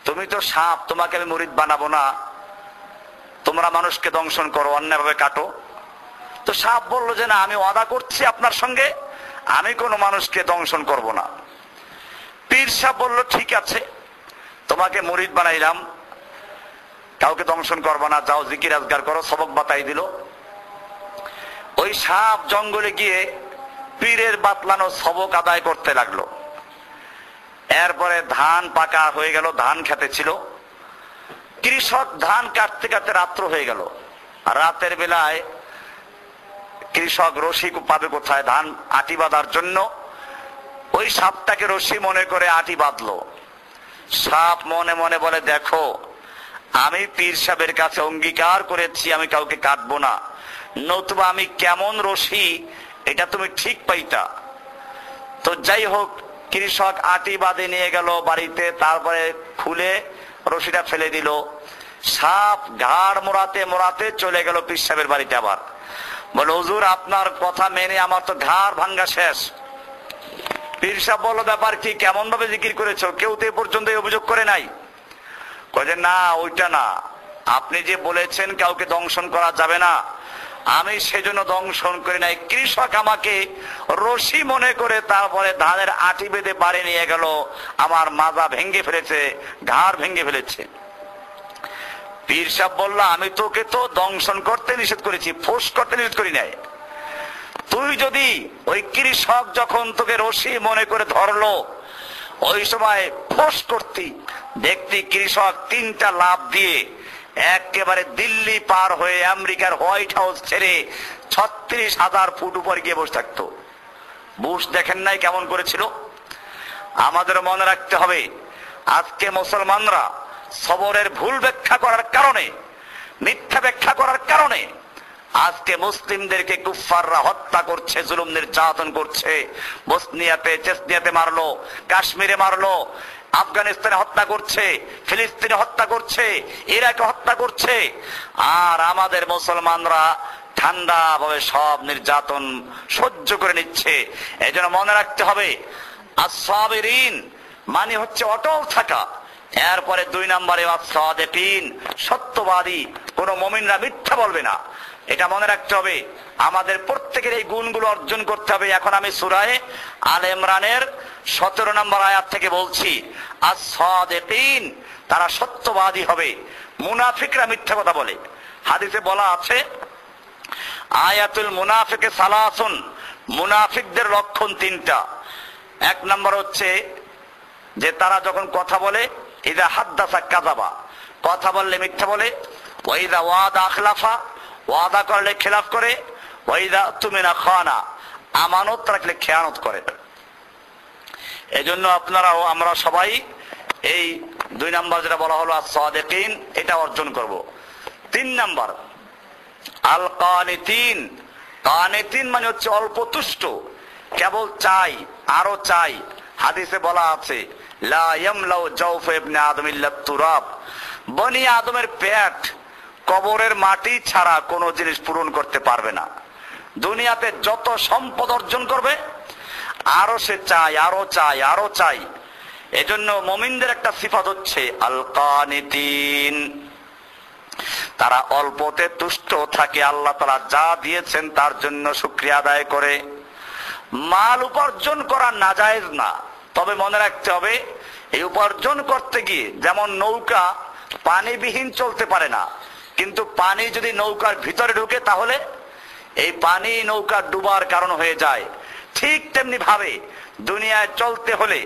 তুমি তো সাপ, তোমাকে আমি মুরিদ বানাবো না, তোমরা মানুষকে দংশন করো, অন্যায়ভাবে কাটো। তো সাপ বলল যে না, আমি ওয়াদা করছি আপনার সঙ্গে, আমি কোনো মানুষকে দংশন করব না। পীর সাহেব বলল ঠিক আছে, তোমাকে মুরিদ বানাইলাম, কাউকে দংশন করবো না, যাও জিকির আজগার করো, সবক বাতাই দিল। ওই সাপ জঙ্গলে গিয়ে পীরের বাতলানো সবক আদায় করতে লাগলো। এরপরে ধান পাকা হয়ে গেল, ধান খেতে ছিল, কৃষক ধান কাটতে কাটতে রাত্র হয়ে গেল। রাতের বেলায় কৃষক রশি পাবে কোথায় ধান আটি বাঁধার জন্য? ওই সাপটাকে রশি মনে করে আটি বাঁধলো। সাপ মনে মনে বলে, দেখো আমি পীর সাহেবের কাছে অঙ্গীকার করেছি আমি কাউকে কাটবো না, নতুবা আমি কেমন রশি এটা তুমি ঠিক পাইতা। তো যাই হোক, কৃষক আটি বাঁধে নিয়ে গেল বাড়িতে, তারপরে খুলে রশিটা ফেলে দিল। সাপ ঘাড় মোড়াতে মোড়াতে চলে গেল পীর সাহেবের বাড়িতে। আবার বলে, হুজুর আপনার কথা মেনে আমার তো ঘাড় ভাঙ্গা শেষ। পীর সাহেব বলল, ব্যাপার কি, কেমন ভাবে জিকির করেছো? কেউ তো এ পর্যন্ত অভিযোগ করে নাই। কয়ে না, ওইটা না, আপনি যে বলেছেন কাউকে দংশন করা যাবে না, আমি সেজন্য দংশন করি নাই। কৃষক আমাকে রশি মনে করে তারপরে ধানের আটি বেঁধে বাড়ি নিয়ে গেল, আমার মাজা ভেঙে ফেলেছে, ঘাড় ভেঙে ফেলেছে। পীর সাহেব বলল, আমি তোকে তো দংশন করতে নিষেধ করেছি, ফোঁস করতে নিষেধ করি নাই। তুই যদি ওই কৃষক যখন তোকে রশি মনে করে ধরলো, ওই সময় ফোঁস করতি, দেখতি কৃষক তিনটা লাফ দিয়ে একেবারে দিল্লি পার হয়ে আমেরিকার হোয়াইট হাউস ছেড়ে 36,000 ফুট উপরে গিয়ে বসে থাকতো। বুশ দেখেন নাই কেমন করেছিল? আমাদের মনে রাখতে হবে, আজকে মুসলমানরা সবরের ভুল ব্যাখ্যা করার কারণে, মিথ্যা ব্যাখ্যা করার কারণে আজকে মুসলিমদেরকে কুফফাররা হত্যা করছে, জুলুম নির্যাতন করছে। বসনিয়াতে, চেচনিয়াতে মারলো, কাশ্মীরে মারলো, আফগানিস্তানে হত্যা করছে, ফিলিস্তিনে হত্যা করছে, ইরাকে হত্যা করছে। আর আমাদের মুসলমানরা ঠান্ডা ভাবে সব নির্যাতন সহ্য করে নিচ্ছে। এই জন্য মনে রাখতে হবে, আস-সাবিরিন মানে হচ্ছে অটল থাকা। এরপরে 2 নম্বরে আস-সাদিকিন, সত্যবাদী। কোন মুমিনরা মিথ্যা বলবে না, এটা মনে রাখতে হবে। আমাদের প্রত্যেকের এই গুণগুলো অর্জন করতে হবে। এখন আমি সূরা আলে ইমরানের 17 নম্বর আয়াত থেকে বলছি, আস-সাদিকিন, তারা সত্যবাদী হবে। মুনাফিকরা মিথ্যা কথা বলে। হাদিসে বলা আছে, আয়াতুল মুনাফিকে সালাসুন, মুনাফিকদের লক্ষণ 3টা। 1 নম্বর হচ্ছে যে তারা যখন কথা বলে, ইযা হাদ্দাসা কাযাবা, কথা বললে মিথ্যা বলে। ওয়া ইযা ওয়াদা আখলাফা, ওয়াদা করলে খেলাফ করে। ওয়া ইযা তুমিনা খানা, আমানত রাখলে খেয়ানত করে। এজন্য আপনারাও, আমরা সবাই এই 2 নম্বর যেটা বলা হলো আস-সাদিকিন, এটা অর্জন করব। 3 নম্বর আল কানিতিন, কানিতিন মানে হচ্ছে অল্প তুষ্ট, কেবল চাই, আরো চাই। হাদিসে বলা আছে, লা ইয়ামলাউ জাওফ ইবনে আদম ইল্লা তুরাব, বনি আদমের পেট কবরের মাটি ছাড়া কোনো জিনিস পূরণ করতে পারবে না। দুনিয়াতে যত সম্পদ অর্জন করবে, আরো সে চাই, আরো চাই, আরো চাই। এজন্য মুমিনদের একটা সিফাত হচ্ছে আল কানিতিন, তারা অল্পতে তুষ্ট থাকে, আল্লাহ তাআলা যা দিয়েছেন তার জন্য শুকরিয়া আদায় করে। মাল উপার্জন করা নাজায়েজ না, তবে মনে রাখতে হবে এই উপার্জন করতে গিয়ে, যেমন নৌকা পানিবিহীন চলতে পারে না, কিন্তু পানি যদি নৌকার ভিতরে ঢুকে তাহলে এই পানি নৌকা ডুবার কারণ হয়ে যায়। ঠিক তেমনি ভাবে দুনিয়ায় চলতে হলে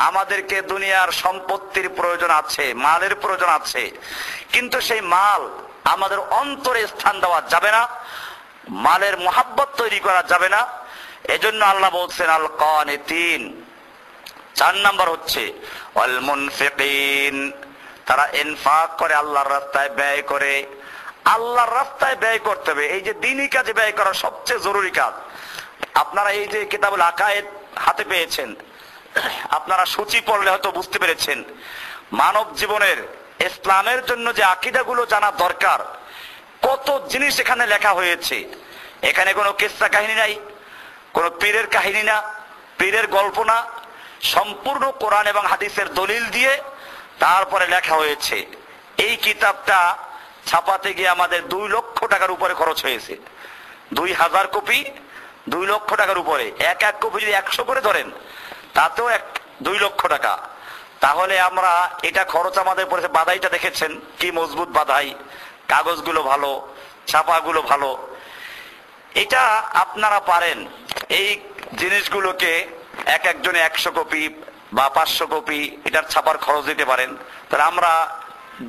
আমাদেরকে দুনিয়ার সম্পত্তির প্রয়োজন আছে, মালের প্রয়োজন আছে, কিন্তু সেই মাল আমাদের অন্তরে স্থান দেওয়া যাবে না, মালের মোহাব্বত তৈরি করা যাবে না। এজন্য আল্লাহ বলছেন আল কানিতিন। 4 নম্বর হচ্ছে ওয়াল মুনফিকিন, তারা ইনফাক করে, আল্লাহর রাস্তায় ব্যয় করে। আল্লাহর রাস্তায় ব্যয় করতে হবে, এই যে দ্বীনি কাজে ব্যয় করা সবচেয়ে জরুরি কাজ। আপনারা এই যে কিতাবুল আকায়েদ হাতে পেয়েছেন, আপনারা সূচি পড়লে হয়তো বুঝতে পেরেছেন, মানব জীবনের ইসলামের জন্য যে আকীদাগুলো জানা দরকার, কত জিনিস এখানে লেখা হয়েছে। এখানে কোনো কিসসা কাহিনী নাই, কোনো পীরের কাহিনী না, পীরের গল্প না, সম্পূর্ণ কোরআন এবং হাদিসের দলিল দিয়ে তারপরে লেখা হয়েছে। এই কিতাবটা ছাপাতে গিয়ে আমাদের 2 লক্ষ টাকার উপরে খরচ হয়েছে। 2000 কপি, 2 লক্ষ টাকার উপরে। এক কপি যদি 100 করে ধরেন, তাতেও 2 লক্ষ টাকা। তাহলে আমরা এটা খরচ আমাদের পড়েছে। বাদাইটা দেখেছেন কি মজবুত বাদাই, কাগজগুলো ভালো, ছাপাগুলো ভালো। এটা আপনারা পারেন এই জিনিসগুলোকে একজনে 100 কপি বা 500 কপি এটার ছাপার খরচ দিতে পারেন, তাহলে আমরা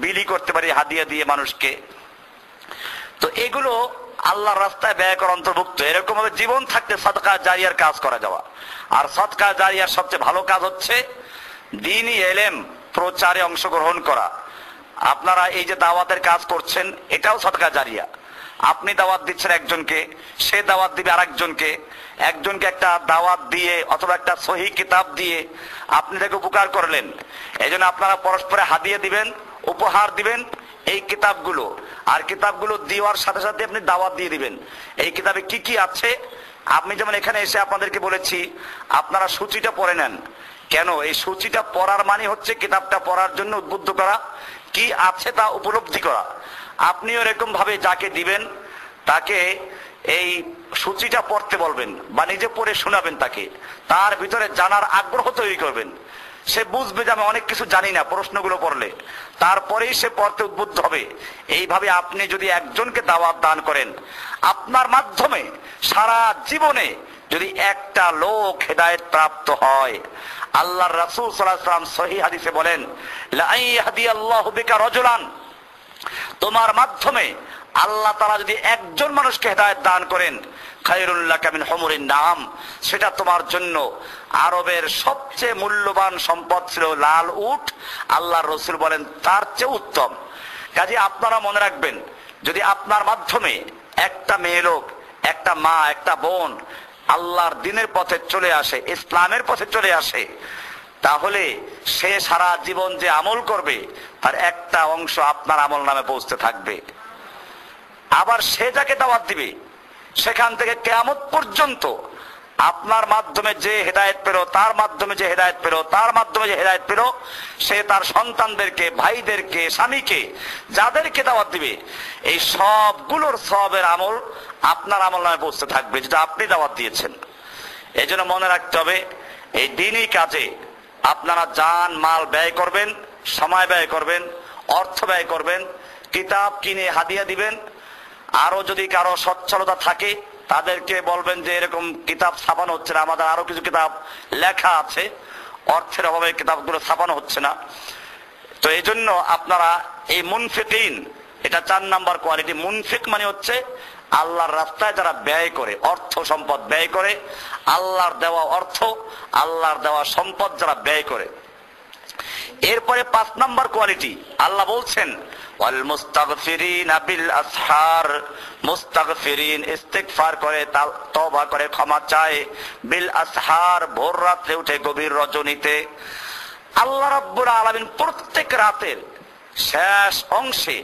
বিলি করতে পারি হাদিয়া দিয়ে মানুষকে। তো এগুলো আল্লাহর রাস্তায় ব্যয় করা অন্তর্ভুক্ত। এরকম ভাবে জীবন থাকতে সাদকা জারিয়ার কাজ করা যাওয়া। আর সাদকা জারিয়ার সবচেয়ে ভালো কাজ হচ্ছে দ্বীনি ইলম প্রচারে অংশগ্রহণ করা। আপনারা এই যে দাওয়াতের কাজ করছেন, এটাও সাদকা জারিয়া। আপনি দাওয়াত দিচ্ছেন একজনকে, সে দাওয়াত দিবে আরেকজনকে, একজনকে একটা দাওয়াত দিয়ে অথবা একটা সহিহ কিতাব দিয়ে আপনি তাকে উপকার করলেন। এই জন্য আপনারা পরস্পরে হাদিয়া দিবেন, উপহার দিবেন এই কিতাবগুলো। আর কিতাবগুলো দেওয়ার সাথে সাথে আপনি দাওয়াত দিয়ে দিবেন এই কিতাবে কি কি আছে। আমি যেমন এখানে এসে আপনাদেরকে বলেছি আপনারা সূচিটা পড়ে নেন। কেন? এই সূচিটা পড়ার মানে হচ্ছে কিতাবটা পড়ার জন্য উদ্বুদ্ধ করা, কি আছে তা উপলব্ধি করা। আপনিও এরকম ভাবে যাকে দিবেন তাকে এই সূচিটা পড়তে বলবেন বা নিজে পড়ে শোনাবেন, তাকে তার ভিতরে জানার আগ্রহ তৈরি করবেন। সে বুঝবে যে আমি অনেক কিছু জানি না প্রশ্নগুলো পড়লে, তারপরেই সে পড়তে উদ্বুদ্ধ হবে। এইভাবে আপনি যদি একজনকে দাওয়াত দান করেন, আপনার মাধ্যমে সারা জীবনে যদি একটা লোক হেদায়েত প্রাপ্ত হয়, আল্লাহর রাসূল সাল্লাল্লাহু আলাইহি ওয়াসাল্লাম সহিহ হাদিসে বলেন, লা ইয়াহদিয়াল্লাহু বিকা রাজুলান, তোমার মাধ্যমে আল্লাহ তাআলা যদি একজন মানুষকে হেদায়েত দান করেন, খায়রুল লাকা মিন হুমুরিন নাম, সেটা তোমার জন্য আরবের সবচেয়ে মূল্যবান সম্পদ ছিল লাল উট। আল্লাহর রাসূল বলেন তার চেয়ে উত্তম। কাজে আপনারা মনে রাখবেন, যদি আপনার মাধ্যমে একটা মেয়ে লোক, একটা মা, একটা বোন আল্লাহর দ্বীনের পথে চলে আসে, ইসলামের পথে চলে আসে, তাহলে সে সারা জীবন যে আমল করবে তার একটা অংশ আপনার আমল নামে পৌঁছতে থাকবে। আবার সে যাকে দাওয়াত দিবে, সেখান থেকে কিয়ামত পর্যন্ত আপনার মাধ্যমে যে হেদায়েত পেল, তার মাধ্যমে যে হেদায়েত পেল, তার মাধ্যমে যে হেদায়েত পেল, সে তার সন্তানদেরকে, ভাইদেরকে, স্বামীকে, যাদেরকে দাওয়াত দিবে, এই সবগুলোর সওয়াবের আমল আপনার আমল নামে পৌঁছতে থাকবে, যেটা আপনি দাওয়াত দিয়েছেন। এই জন্য মনে রাখতে হবে, এই দ্বীনি কাজে আপনারা জান মাল ব্যয় করবেন, সময় ব্যয় করবেন, অর্থ ব্যয় করবেন, কিতাব কিনে হাদিয়া দিবেন। আরো যদি কারো সচ্ছলতা থাকে তাদেরকে বলবেন যে এরকম কিতাব ছাপানো হচ্ছে না, আমাদের আরো কিছু কিতাব লেখা আছে, অর্থের অভাবে কিতাবগুলো ছাপানো হচ্ছে না। তো এই জন্য আপনারা এই মুনফিকিন, এটা 4 নাম্বার কোয়ালিটি। মুনফিক মানে হচ্ছে আল্লাহর রাস্তায় যারা ব্যয় করে, অর্থ সম্পদ ব্যয় করে, আল্লাহর দেওয়া অর্থ, আল্লাহর দেওয়া সম্পদ যারা ব্যয় করে। এরপরে 5 নাম্বার কোয়ালিটি আল্লাহ বলছেন, ওয়াল মুস্তাগফিরিনা বিল আসহার, মুস্তাগফিরিন ইস্তিগফার করে, তওবা করে, ক্ষমা চায়, বিল আসহার ভোর রাতে উঠে, গভীর রজনীতে। আল্লাহ রাব্বুল আলামিন প্রত্যেক রাতের শেষ অংশে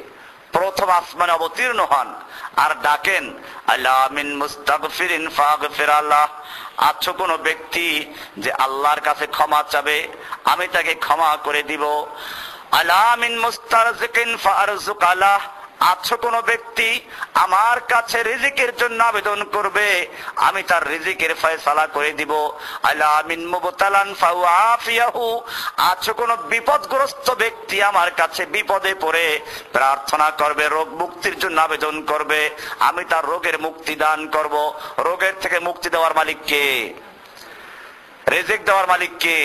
প্রথম আসমানে অবতীর্ণ হন আর ডাকেন, আলা মিন মুস্তাগফিরিন ফাগফির আল্লাহ, আছো কোন ব্যক্তি যে আল্লাহর কাছে ক্ষমা চাবে, আমি তাকে ক্ষমা করে দিব। আলা মিন মুস্তারজিকিন ফারজুক আলাহ, আছো কোন ব্যক্তি আমার কাছে রিজিকের জন্য আবেদন করবে, আমি তার রিজিকের ফয়সালা করে দিব। আলা মিন মুবতালান ফাউআফিয়াহু, আছো কোন বিপদগ্রস্ত ব্যক্তি আমার কাছে বিপদে পড়ে প্রার্থনা করবে, রোগ মুক্তির জন্য আবেদন করবে, আমি তার রোগের মুক্তি দান করব। রোগের থেকে মুক্তি দেওয়ার মালিক কে? রিজিক দেওয়ার মালিক কে?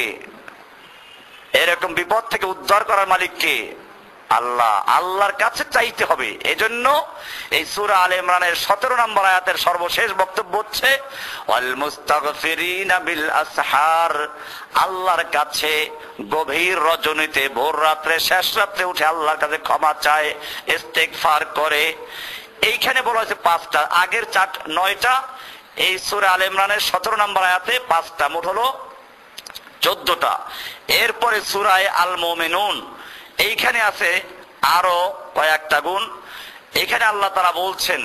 এরকম বিপদ থেকে উদ্ধার করার মালিক কে? আল্লাহ। আল্লাহর কাছে চাইতে হবে। এজন্য এই সূরা আলে ইমরানের 17 নম্বর আয়াতের সর্বশেষ বক্তব্য হচ্ছে, ওয়াল মুস্তাগফিরিনা বিল আসহার, আল্লাহর কাছে গভীর রজনীতে, ভোর রাত্রে, শেষ রাত্রে উঠে আল্লাহর কাছে ক্ষমা চায়, ইস্তিগফার করে। এইখানে বলা হয়েছে 5টা, আগের 9টা। এই সূরা আলে ইমরানের 17 নম্বর আয়াতে 5টা, মোট হলো 14টা। এরপরে সূরায়ে আল মুমিনুন, এইখানে আছে আরো কয়েকটা গুণ। এখানে আল্লাহ তাআলা বলছেন,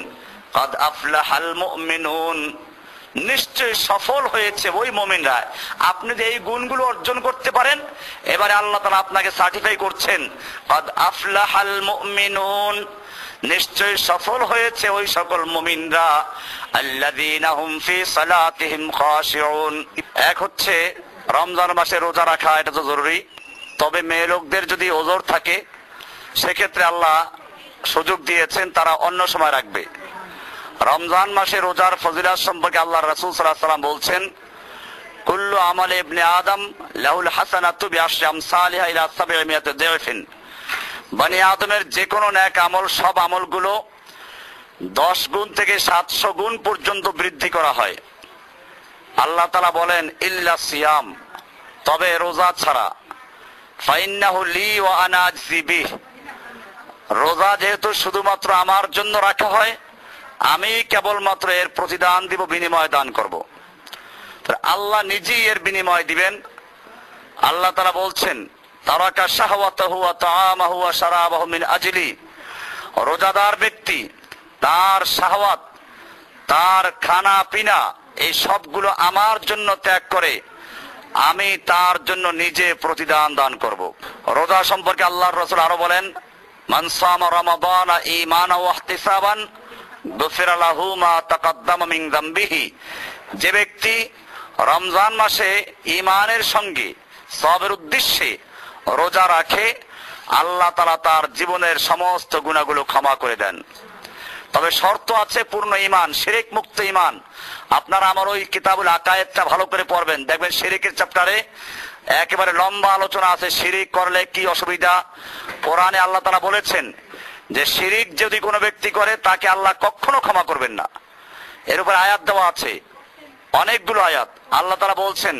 কাদ আফলাহাল মুমিনুন, নিশ্চয় সফল হয়েছে ওই মুমিনরা। আপনি যে এই গুণগুলো অর্জন করতে পারেন, এবারে আল্লাহ তাআলা আপনাকে সার্টিফাই করছেন, কাদ আফলাহাল মুমিনুন, নিশ্চয় সফল হয়েছে ওই সকল মুমিনরা, আল্লাযীনা হুম ফি সালাতিহিম খাশিউন। এক হচ্ছে রমজান মাসে রোজা রাখা, এটা তো জরুরি। তবে মেয়ে লোকদের যদি ওজর থাকে, সেক্ষেত্রে আল্লাহ সুযোগ দিয়েছেন তারা অন্য সময় রাখবে। রমজান মাসে রোজার ফজিলত সম্পর্কে আল্লাহ রাসূল সাল্লাল্লাহু আলাইহি ওয়াসাল্লাম বলছেন, কুল্লু আমালি ইবনে আদম লাহুল হাসানাতু বিআশরি আমসালিহা ইলা 700 দিফিন, বনি আদমের যে কোনো নেক আমল, সব আমলগুলো 10 গুণ থেকে 700 গুণ পর্যন্ত বৃদ্ধি করা হয়। আল্লাহ তাআলা বলেন, ইল্লা সিয়াম, তবে রোজা ছাড়া, ফাইন্নাহু লি ওয়া আনা আজজি বিহি, রোজা যেহেতু শুধুমাত্র আমার জন্য রাখা হয়, আমি কেবলমাত্র এর প্রতিদান দিব, বিনিময় দান করব। আল্লাহ নিজেই এর বিনিময় দিবেন। আল্লাহ তাআলা বলছেন, তারাকা শাহওয়াতাহু ওয়া তাআমাহু ওয়া শারাবাহু মিন আজলি, রোজাদার ব্যক্তি তার শাহওয়াত, তার খানা পিনা, এই সবগুলো আমার জন্য ত্যাগ করে, আমি তার জন্য নিজে প্রতিদান দান করব। রোজা সম্পর্কে আল্লাহর রাসূল আরো বলেন, মান সামা রমাদান ঈমানান ওয়া ইহতিসাবান গুফিরা লাহু মা তাকাদ্দামা মিন যামবিহি, যে ব্যক্তি রমজান মাসে ঈমানের সঙ্গে সওয়াবের উদ্দেশ্যে রোজা রাখে, আল্লাহ তাআলা তার জীবনের সমস্ত গুনাহগুলো ক্ষমা করে দেন। তবে শর্ত আছে, পূর্ণ ঈমান, শিরক মুক্ত ঈমান। আপনারা আমার ওই কিতাবুল আকায়েদটা ভালো করে পড়বেন, দেখবেন শিরকের চ্যাপ্টারে একেবারে লম্বা আলোচনা আছে, শিরিক করলে কি অসুবিধা। কোরআনে আল্লাহ তাআলা বলেছেন যে শিরিক যদি কোনো ব্যক্তি করে তাকে আল্লাহ কখনো ক্ষমা করবেন না। এর উপর আয়াত দেওয়া আছে, অনেকগুলো আয়াত। আল্লাহ তাআলা বলছেন,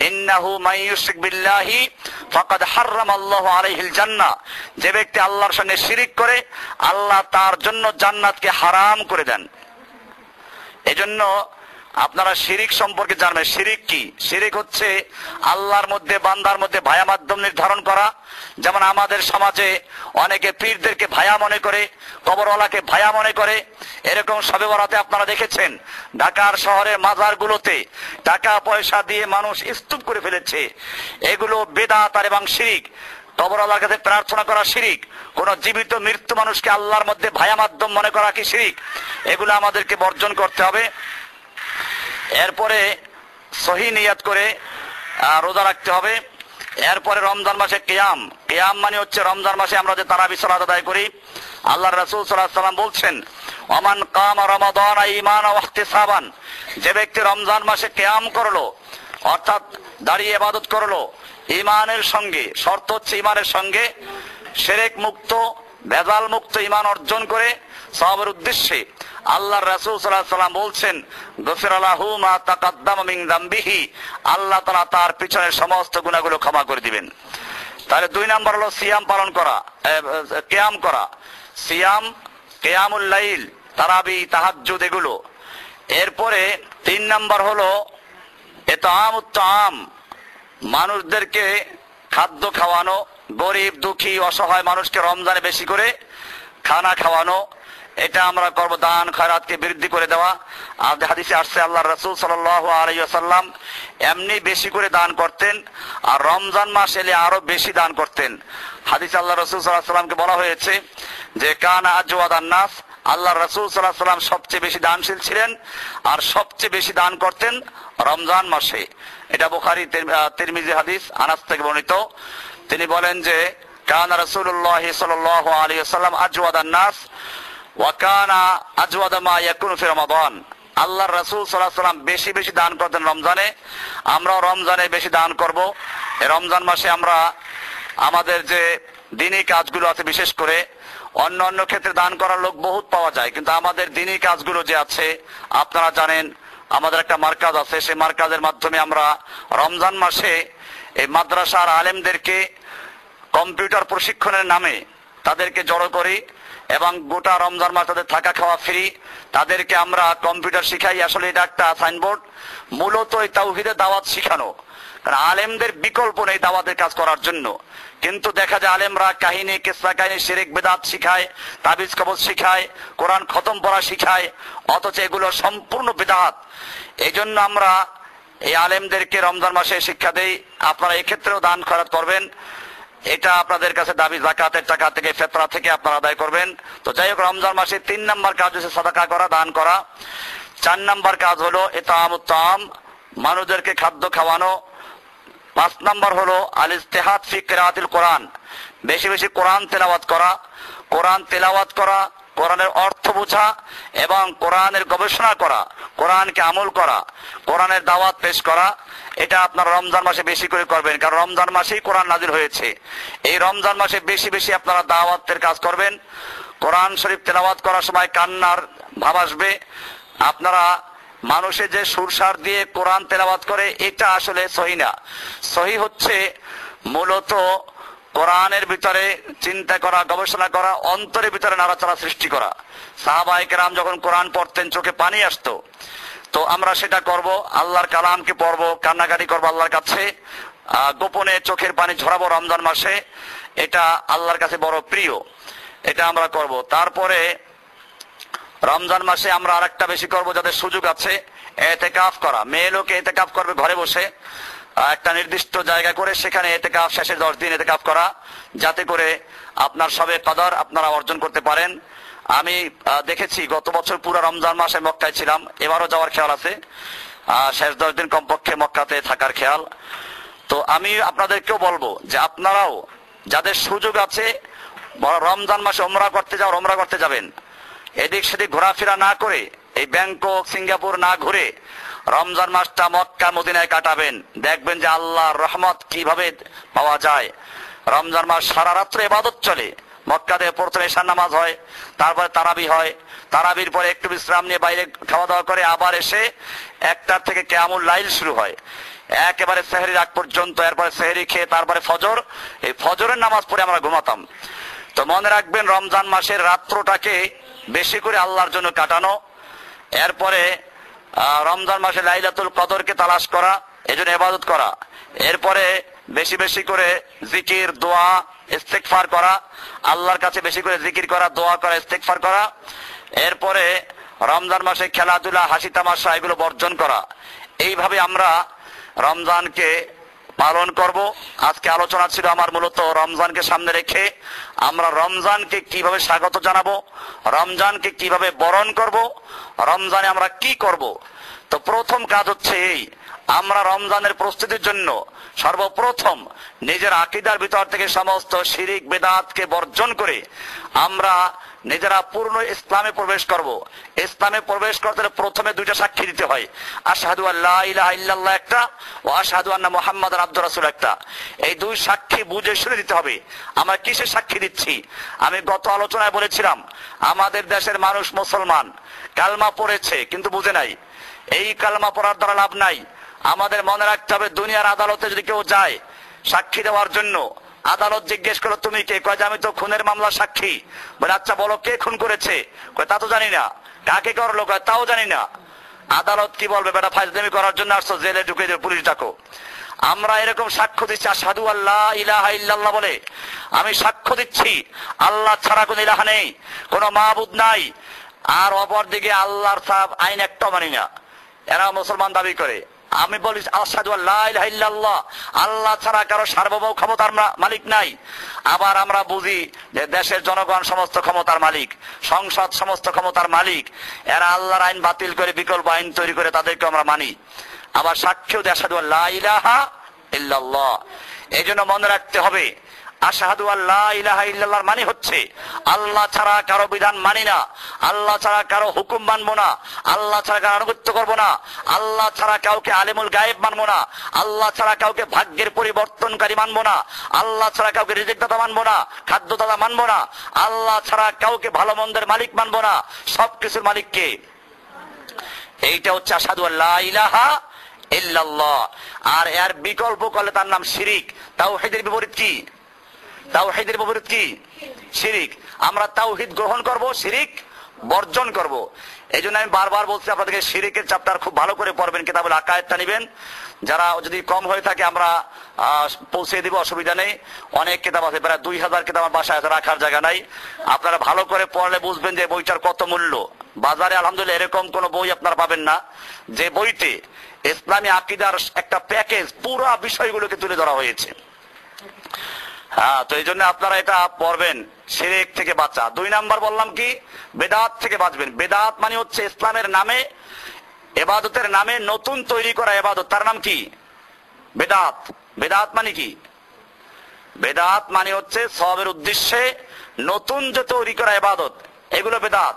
ইন্নাহু মান ইউশরিক বিল্লাহি ফাকাদ হাররামাল্লাহু আলাইহিল জান্নাহ, যে ব্যক্তি আল্লাহর সঙ্গে শিরিক করে আল্লাহ তার জন্য জান্নাতকে হারাম করে দেন। এজন্য আপনারা শিরিক সম্পর্কে জানবেন। শিরিক কি? শিরিক হচ্ছে আল্লাহর মধ্যে বান্দার মধ্যে ভায়া মাধ্যম নির্ধারণ করা। যেমন আমাদের সমাজে অনেকে পীরদেরকে ভায়া মনে করে, কবরওয়ালাকে ভায়া মনে করে। এরকম শবে বরাতে আপনারা দেখেছেন ঢাকার শহরের মাজারগুলোতে টাকা পয়সা দিয়ে মানুষ স্তূপ করে ফেলেছে। এগুলো বেদাত আর এবং শিরিক। কবরওয়ালার কাছে প্রার্থনা করা শিরিক। কোন জীবিত মৃত্যু মানুষকে আল্লাহর মধ্যে ভায়া মাধ্যম মনে করা কি শিরিক? এগুলো আমাদেরকে বর্জন করতে হবে। এরপরে সহি নিয়াত করে রোজা রাখতে হবে। এরপরে রমজান মাসে কিয়াম। কিয়াম মানে হচ্ছে রমজান মাসে আমরা যে তারাবি সালাত আদায় করি। আল্লাহর রাসূল সাল্লাল্লাহু আলাইহি ওয়াসাল্লাম বলছেন, ওমান কামা রমাদান ঈমানান ওয়া ইহতিসাবান, যে ব্যক্তি রমজান মাসে কিয়াম করলো অর্থাৎ দাঁড়িয়ে ইবাদত করলো ঈমানের সঙ্গে, শর্ত হচ্ছে ঈমানের সঙ্গে শিরক মুক্ত ভেজাল মুক্ত ঈমান অর্জন করে সওয়াবের উদ্দেশ্যে, আল্লাহর রাসূল সাল্লাল্লাহু আলাইহি ওয়াসাল্লাম বলছেন, গফিরা লাহু মা তাকাদ্দামা মিন যামবিহি, আল্লাহ তাআলা তার পিছনের সমস্ত গুনাহগুলো ক্ষমা করে দিবেন। তাহলে 2 নাম্বার হলো সিয়াম পালন করা, কিয়াম করা। সিয়াম, কিয়ামুল লাইল, তারাবি, তাহাজ্জুদ এগুলো। এরপরে 3 নাম্বার হলো ইতআমুত তাআম, মানুষদেরকে খাদ্য খাওয়ানো, গরিব দুঃখী অসহায় মানুষকে রমজানে বেশি করে খানা খাওয়ানো। এটা আমরা করব। দান খয়রাতকে বৃদ্ধি করে দেওয়া। আর হাদিসে আসছে আল্লাহর রাসূল সাল্লাল্লাহু আলাইহি ওয়াসাল্লাম এমনি বেশি করে দান করতেন, আর রমজান মাস এলে আরো বেশি দান করতেন। হাদিসে আল্লাহর রাসূল সাল্লাল্লাহু আলাইহি ওয়াসাল্লামকে বলা হয়েছে যে কানা আজওয়াদান নাস, আল্লাহর রাসূল সাল্লাল্লাহু আলাইহি ওয়াসাল্লাম সবচেয়ে বেশি দানশীল ছিলেন আর সবচেয়ে বেশি দান করতেন রমজান মাসে। এটা বুখারী তিরমিজি হাদিস, আনাস থেকে বর্ণিত। তিনি বলেন যে কানা রাসূলুল্লাহ সাল্লাল্লাহু আলাইহি ওয়াসাল্লাম আজওয়াদান নাস ওয়া কানা আজওয়াদা মা ইয়াকুনু ফি রমাদান, আল্লাহর রাসূল সাল্লাল্লাহু আলাইহি ওয়াসাল্লাম বেশি বেশি দান করতেন রমজানে। আমরাও রমজানে বেশি দান করব। এই রমজান মাসে আমরা আমাদের যে দিনী কাজগুলো আছে, বিশেষ করে অন্য অন্য ক্ষেত্রে দান করার লোক বহুত পাওয়া যায়, কিন্তু আমাদের দিনী কাজগুলো যে আছে আপনারা জানেন, আমাদের একটা মার্কাজ আছে। সেই মার্কাজের মাধ্যমে আমরা রমজান মাসে এই মাদ্রাসার আলেমদেরকে কম্পিউটার প্রশিক্ষণের নামে তাদেরকে জড়ো করি এবং গোটা রমজান মাস তাদের থাকা খাওয়া ফ্রি। তাদেরকে আমরা কম্পিউটার শিখাই। আসলে এটা একটা সাইনবোর্ড, মূলত এই তাওহীদের দাওয়াত শিখানো। কারণ আলেমদের বিকল্প নেই দাওয়াতের কাজ করার জন্য। কিন্তু দেখা যায় আলেমরা কাহিনী, কিসসা কাহিনী, শিরক বেদাত শিখায়, তাবিজ কবজ শিখায়, কোরআন খতম পড়া শিখায়, অথচ এগুলো সম্পূর্ণ বেদাত। এই জন্য আমরা এই আলেমদেরকে রমজান মাসে শিক্ষা দেই। আপনারা এক্ষেত্রেও দান খয়রাত করবেন। এটা আপনাদের কাছে দাবি, যাকাতের টাকা থেকে, ফিতরা থেকে আপনারা আদায় করবেন। তো যাই হোক, রমজান মাসে 3 নাম্বার কাজ হচ্ছে সাদাকা করা, দান করা। 4 নাম্বার কাজ হলো ইতআমুত তাআম, মানুষদেরকে খাদ্য খাওয়ানো। 5 নাম্বার হলো আল ইজতিহাদ ফি কিরাআতিল কোরআন, বেশি বেশি কোরআন তেলাওয়াত করা। কোরআন তেলাওয়াত করা, কোরআনের অর্থ বোঝা এবং কোরআনের গবেষণা করা, কোরআনকে আমল করা, কোরআনের দাওয়াত পেশ করা। এটা আপনারা রমজান মাসে বেশি করে করবেন, কারণ রমজান মাসেই কোরআন নাজিল হয়েছে। এই রমজান মাসে বেশি বেশি আপনারা দাওয়াতের কাজ করবেন। কোরআন শরীফ তেলাওয়াত করার সময় কান্নার ভাব আসবে। আপনারা মানুষের যে সুরসার দিয়ে কোরআন তেলাওয়াত করে, এটা আসলে সহি না। সহি হচ্ছে মূলত কোরআনের ভিতরে চিন্তা করা, গবেষণা করা, অন্তরের ভিতরে নাড়াচাড়া সৃষ্টি করা। সাহাবায়ে কেরাম যখন কোরআন পড়তেন চোখে পানি আসতো। তো আমরা সেটা করব, আল্লাহর কালামকে পড়বো, কান্নাকাটি করবো আল্লাহর কাছে, গোপনে চোখের পানি ঝরাবো রমজান মাসে। এটা আল্লাহর কাছে বড় প্রিয়, এটা আমরা করব। তারপরে রমজান মাসে আমরা আরেকটা বেশি করব, যাদের সুযোগ আছে, ইতিকাফ করা। মেয়ে লোকে ইতিকাফ করবে ঘরে বসে, একটা নির্দিষ্ট জায়গা করে সেখানে ইতিকাফ, শেষে 10 দিন ইতিকাফ করা, যাতে করে আপনার সবে কদর আপনারা অর্জন করতে পারেন। আমি দেখেছি গত বছর পুরো রমজান মাসে মক্কায় ছিলাম, এবারও যাওয়ার খেয়াল আছে। শেষ 10 দিন কমপক্ষে মক্কাতে থাকার খেয়াল। তো আমি আপনাদেরকেও বলবো যে আপনারাও যাদের সুযোগ আছে রমজান মাসে ওমরা করতে যাও, ওমরা করতে যাবেন। এদিক সেদিক ঘোরাফেরা না করে, এই ব্যাংকক সিঙ্গাপুর না ঘুরে রমজান মাসটা মক্কা মদিনায় কাটাবেন। দেখবেন যে আল্লাহর রহমত কিভাবে পাওয়া যায়। রমজান মাস সারা রাত্রে ইবাদত চলে, মক্কাতে প্রথমে এশার নামাজ হয়, তারপরে তারাবি হয়, তারাবির পরে একটু বিশ্রাম নিয়ে বাইরে খাওয়া দাওয়া করে আবার এসে 1টা থেকে কিয়ামুল লাইল শুরু হয় একেবারে সেহরির আগ পর্যন্ত। এরপরে সেহরি খেয়ে তারপরে ফজর, এই ফজরের নামাজ পড়ে আমরা ঘুমাতাম। তো মনে রাখবেন রমজান মাসের রাত্রটাকে বেশি করে আল্লাহর জন্য কাটানো, এরপরে রমজান মাসে লাইলাতুল কদরকে তালাশ করা, এজন্য ইবাদত করা, এরপরে বেশি বেশি করে জিকির, দোয়া, ইস্তেগফার করা, আল্লাহর কাছে বেশি করে জিকির করা, দোয়া করা, ইস্তেগফার করা, এরপরে রমজান মাসে খেলাধুলা, হাসি তামাশা এগুলো বর্জন করা। এইভাবে আমরা রমজানকে পালন করব। আজকে আলোচনা ছিল আমার মূলত রমজানকে সামনে রেখে আমরা রমজানকে কিভাবে স্বাগত জানাবো, রমজানকে কিভাবে বরণ করব, রমজানে আমরা কি করব। তো প্রথম কাজ হচ্ছে এই, আমরা রমজানের প্রস্তুতির জন্য সর্বপ্রথম নিজের আকীদার ভিতর থেকে সমস্ত শিরিক বেদাতকে বর্জন করে আমরা নিজেরা পূর্ণ ইসলামে প্রবেশ করব। ইসলামে প্রবেশ করতে হলে প্রথমে 2টা সাক্ষী দিতে হয়, আশহাদু আল্লা ইলাহা ইল্লাল্লাহ একটা, ও আশহাদু আন্না মুহাম্মাদান আবদুর রাসূল একটা। এই 2 সাক্ষী বুঝে শুনে দিতে হবে। আমরা কিসের সাক্ষী দিচ্ছি? আমি গত আলোচনায় বলেছিলাম আমাদের দেশের মানুষ মুসলমান, কালমা পড়েছে কিন্তু বুঝে নাই। এই কালমা পড়ার দ্বারা লাভ নাই। আমাদের মনে রাখতে হবে দুনিয়ার আদালতে যদি কেউ যায় সাক্ষী দেওয়ার জন্য, আদালত জিজ্ঞেস করো তুমি কে? কয় যে আমি তো খুনের মামলা সাক্ষী। বলে আচ্ছা বলো কে খুন করেছে? কয় তা তো জানি না। কাকে করলো? কয় তাও জানি না। আদালত কি বলবে? বেটা ফাজলামি করার জন্য আসছো, জেলে ঢুকে দেবে, পুলিশ ডাকো। আমরা এরকম সাক্ষ্য দিচ্ছি আশহাদু আল্লা ইলাহা ইল্লাল্লাহ বলে, আমি সাক্ষ্য দিচ্ছি আল্লাহ ছাড়া কোনো ইলাহা নেই, কোনো মাবুদ নাই। আর অপরদিকে আল্লাহর সাহেব আইন একটাও মানি না, এরা মুসলমান দাবি করে। আমি বলি আশহাদু আল্লা ইলাহা ইল্লাল্লাহ, আল্লাহ ছাড়া কারো সার্বভৌম ক্ষমতার মালিক নাই। আবার আমরা বুঝি যে দেশের জনগণ সমস্ত ক্ষমতার মালিক, সংসদ সমস্ত ক্ষমতার মালিক। এরা আল্লাহর আইন বাতিল করে বিকল্প আইন তৈরি করে তাদেরকে আমরা মানি। আবার সাক্ষ্য দেয় আশহাদু আল্লা ইলাহা ইল্লাল্লাহ। এই জন্য মনে রাখতে হবে আশহাদু আল্লা ইলাহা ইল্লাল্লাহর মানে হচ্ছে আল্লাহ ছাড়া কারো বিধান মানি না, আল্লাহ ছাড়া কারো হুকুম মানবো না, আল্লাহ ছাড়া কারো আনুগত্য করবো না, আল্লাহ ছাড়া কাউকে আলিমুল গায়েব মানবো না, আল্লাহ ছাড়া কাউকে ভাগ্যের পরিবর্তনকারী মানবো না, আল্লাহ ছাড়া কাউকে রিজিকদাতা মানবো না, খাদ্যদাতা মানবো না, আল্লাহ ছাড়া কাউকে ভালো মন্দের মালিক মানবো না, সবকিছুর মালিককে। এইটা হচ্ছে আশহাদু আল্লা ইলাহা ইল্লাল্লাহ। আর এর বিকল্প করলে তার নাম শিরিক। তাওহীদের বিপরীত কি? তাওহীদের বিপরীত কি? শিরিক। আমরা তাওহীদ গ্রহণ করব, শিরিক বর্জন করব। এই জন্য আমি বারবার বলছি আপনাদেরকে শিরিকের চ্যাপ্টার খুব ভালো করে পড়বেন, কিতাবুল আকায়েদটা নেবেন। যারা যদি কম হয়ে থাকে আমরা পৌঁছে দিব, অসুবিধা নেই। অনেক কিতাব আছে, প্রায় 2000 কিতাব আমার বাসায় আছে, রাখার জায়গা নাই। আপনারা ভালো করে পড়লে বুঝবেন যে বইটার কত মূল্য। বাজারে আলহামদুলিল্লাহ এরকম কোন বই আপনারা পাবেন না যে বইতে ইসলামী আকীদার একটা প্যাকেজ পুরো বিষয়গুলোকে তুলে ধরা হয়েছে। হ্যাঁ, তো এই জন্য আপনারা এটা পড়বেন, শিরক থেকে বাঁচা। 2 নাম্বার বললাম কি? বেদাত থেকে বাঁচবেন। বেদাত মানে হচ্ছে ইসলামের নামে, ইবাদতের নামে নতুন তৈরি করা ইবাদত, তার নাম কি? বেদাত। বেদাত মানে কি? বেদাত মানে হচ্ছে সওয়াবের উদ্দেশ্যে নতুন যে তৈরি করা ইবাদত, এগুলো বেদাত।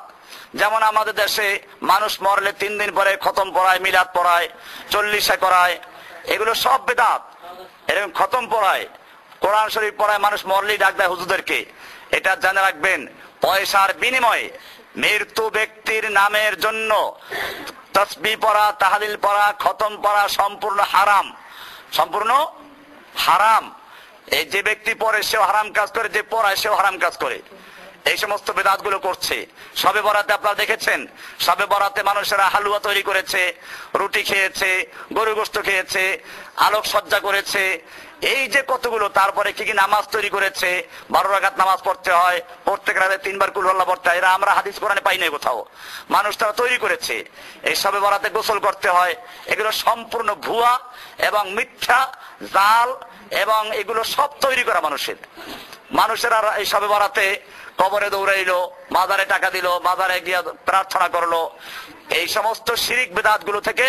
যেমন আমাদের দেশে মানুষ মরলে 3 দিন পরে খতম পড়ায়, মিলাদ পড়ায়, 40 করায়, এগুলো সব বেদাত। এরকম খতম পড়ায়, কোরআন শরীফ পড়ায়, মানুষ মরলেই ডাক দেয় হুজুরদেরকে। এটা জেনে রাখবেন, পয়সার বিনিময়ে মৃত্যু ব্যক্তির নামের জন্য তাসবিহ পড়া, তাহলিল পড়া, খতম পড়া সম্পূর্ণ হারাম, সম্পূর্ণ হারাম। এই যে ব্যক্তি পড়ে সেও হারাম কাজ করে, যে পড়ায় সেও হারাম কাজ করে। এই সমস্ত বেদাত গুলো করছে। শবে বরাতে আপনারা দেখেছেন, শবে বরাতে মানুষেরা হালুয়া তৈরি করেছে, রুটি খেয়েছে, গরু গোশত খেয়েছে, আলোকসজ্জা করেছে, এই যে কতগুলো। তারপরে কি কি নামাজ তৈরি করেছে, 12 রাকাত নামাজ পড়তে হয়, প্রত্যেক রাতে 3 বার কুল আল্লাহ পড়তে হয়। এরা আমরা হাদিস কোরআনে পাই নাই কোথাও, মানুষ তারা তৈরি করেছে। এই শবে বরাতে গোসল করতে হয়, এগুলো সম্পূর্ণ ভুয়া এবং মিথ্যা, জাল, এবং এগুলো সব তৈরি করা মানুষের। মানুষেরা এই শবে বরাতে কবরে দৌড়াইলো, মাজারে টাকা দিল, মাজারে গিয়ে প্রার্থনা করলো। এই সমস্ত শিরিক বেদাত গুলো থেকে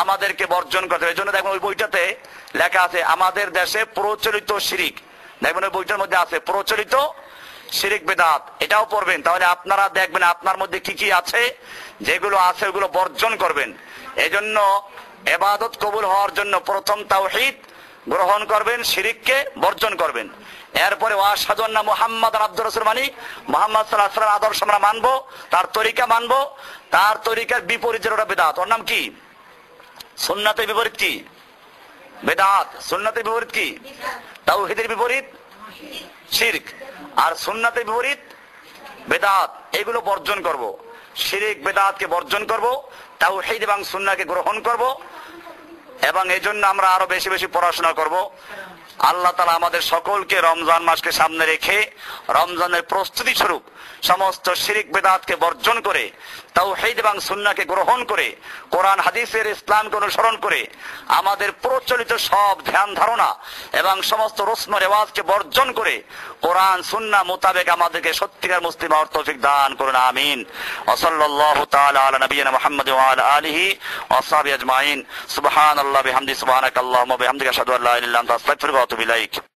আমাদেরকে বর্জন করতে হবে। এই জন্য দেখবেন ওই বইটাতে লেখা আছে আমাদের দেশে প্রচলিত শিরিক, দেখবেন ওই বইটার মধ্যে আছে প্রচলিত শিরিক বেদাত। এটাও পড়বেন, তাহলে আপনারা দেখবেন আপনার মধ্যে কি কি আছে, যেগুলো আছে ওগুলো বর্জন করবেন। এই জন্য ইবাদত কবুল হওয়ার জন্য প্রথম তাওহীদ, গ্রহণ করবেন, শিরিককে বর্জন করবেন। এরপরে ওয়াশহাদু আন্না মুহাম্মাদান আবদুর রাসূল, মানে মুহাম্মদ সাল্লাল্লাহু আলাইহি ওয়াসাল্লাম আদর্শ আমরা মানবো, তার তরিকা মানবো। তার তরিকার বিপরীত যেটা বিদআত, ওর নাম কি? সুন্নাতের বিপরীত কি? বিদআত। সুন্নাতের বিপরীত কি? তাওহীদের বিপরীত শিরক। আর সুন্নাতের বিপরীত বিদআত। এগুলো বর্জন করব, শিরক বিদআতকে বর্জন করব, তাওহীদ এবং সুন্নাহকে গ্রহণ করব। এবং এই জন্য আমরা আরো বেশি বেশি পড়াশোনা করব। আল্লাহ তাআলা আমাদের সকলকে রমজান মাসকে সামনে রেখে রমজানের প্রস্তুতি স্বরূপ সমস্ত শিরক বিদআতকে বর্জন করে তাওহীদ এবং সুন্নাহকে গ্রহণ করে কোরআন হাদিসের ইসলামকে অনুসরণ করে আমাদের প্রচলিত সব ধ্যান ধারণা এবং সমস্ত রসম রেওয়াজকে বর্জন করে কোরআন সুন্নাহ মোতাবেক আমাদেরকে সত্যিকার মুসলিম হওয়ার তৌফিক দান করুন, আমিন। ওয়া সাল্লাল্লাহু তাআলা আলা নবিয়িনা মুহাম্মদ ওয়া আলা আলিহি ওয়া আসহাবিহি আজমাইন। সুবহানাল্লাহি বিহামদিহি, সুবহানাকাল্লাহুম্মা ওয়া বিহামদিকা, আশহাদু আল্লা ইলাহা ইল্লা আনতা, আস্তাগফিরুকা ওয়া আতুবু ইলাইক।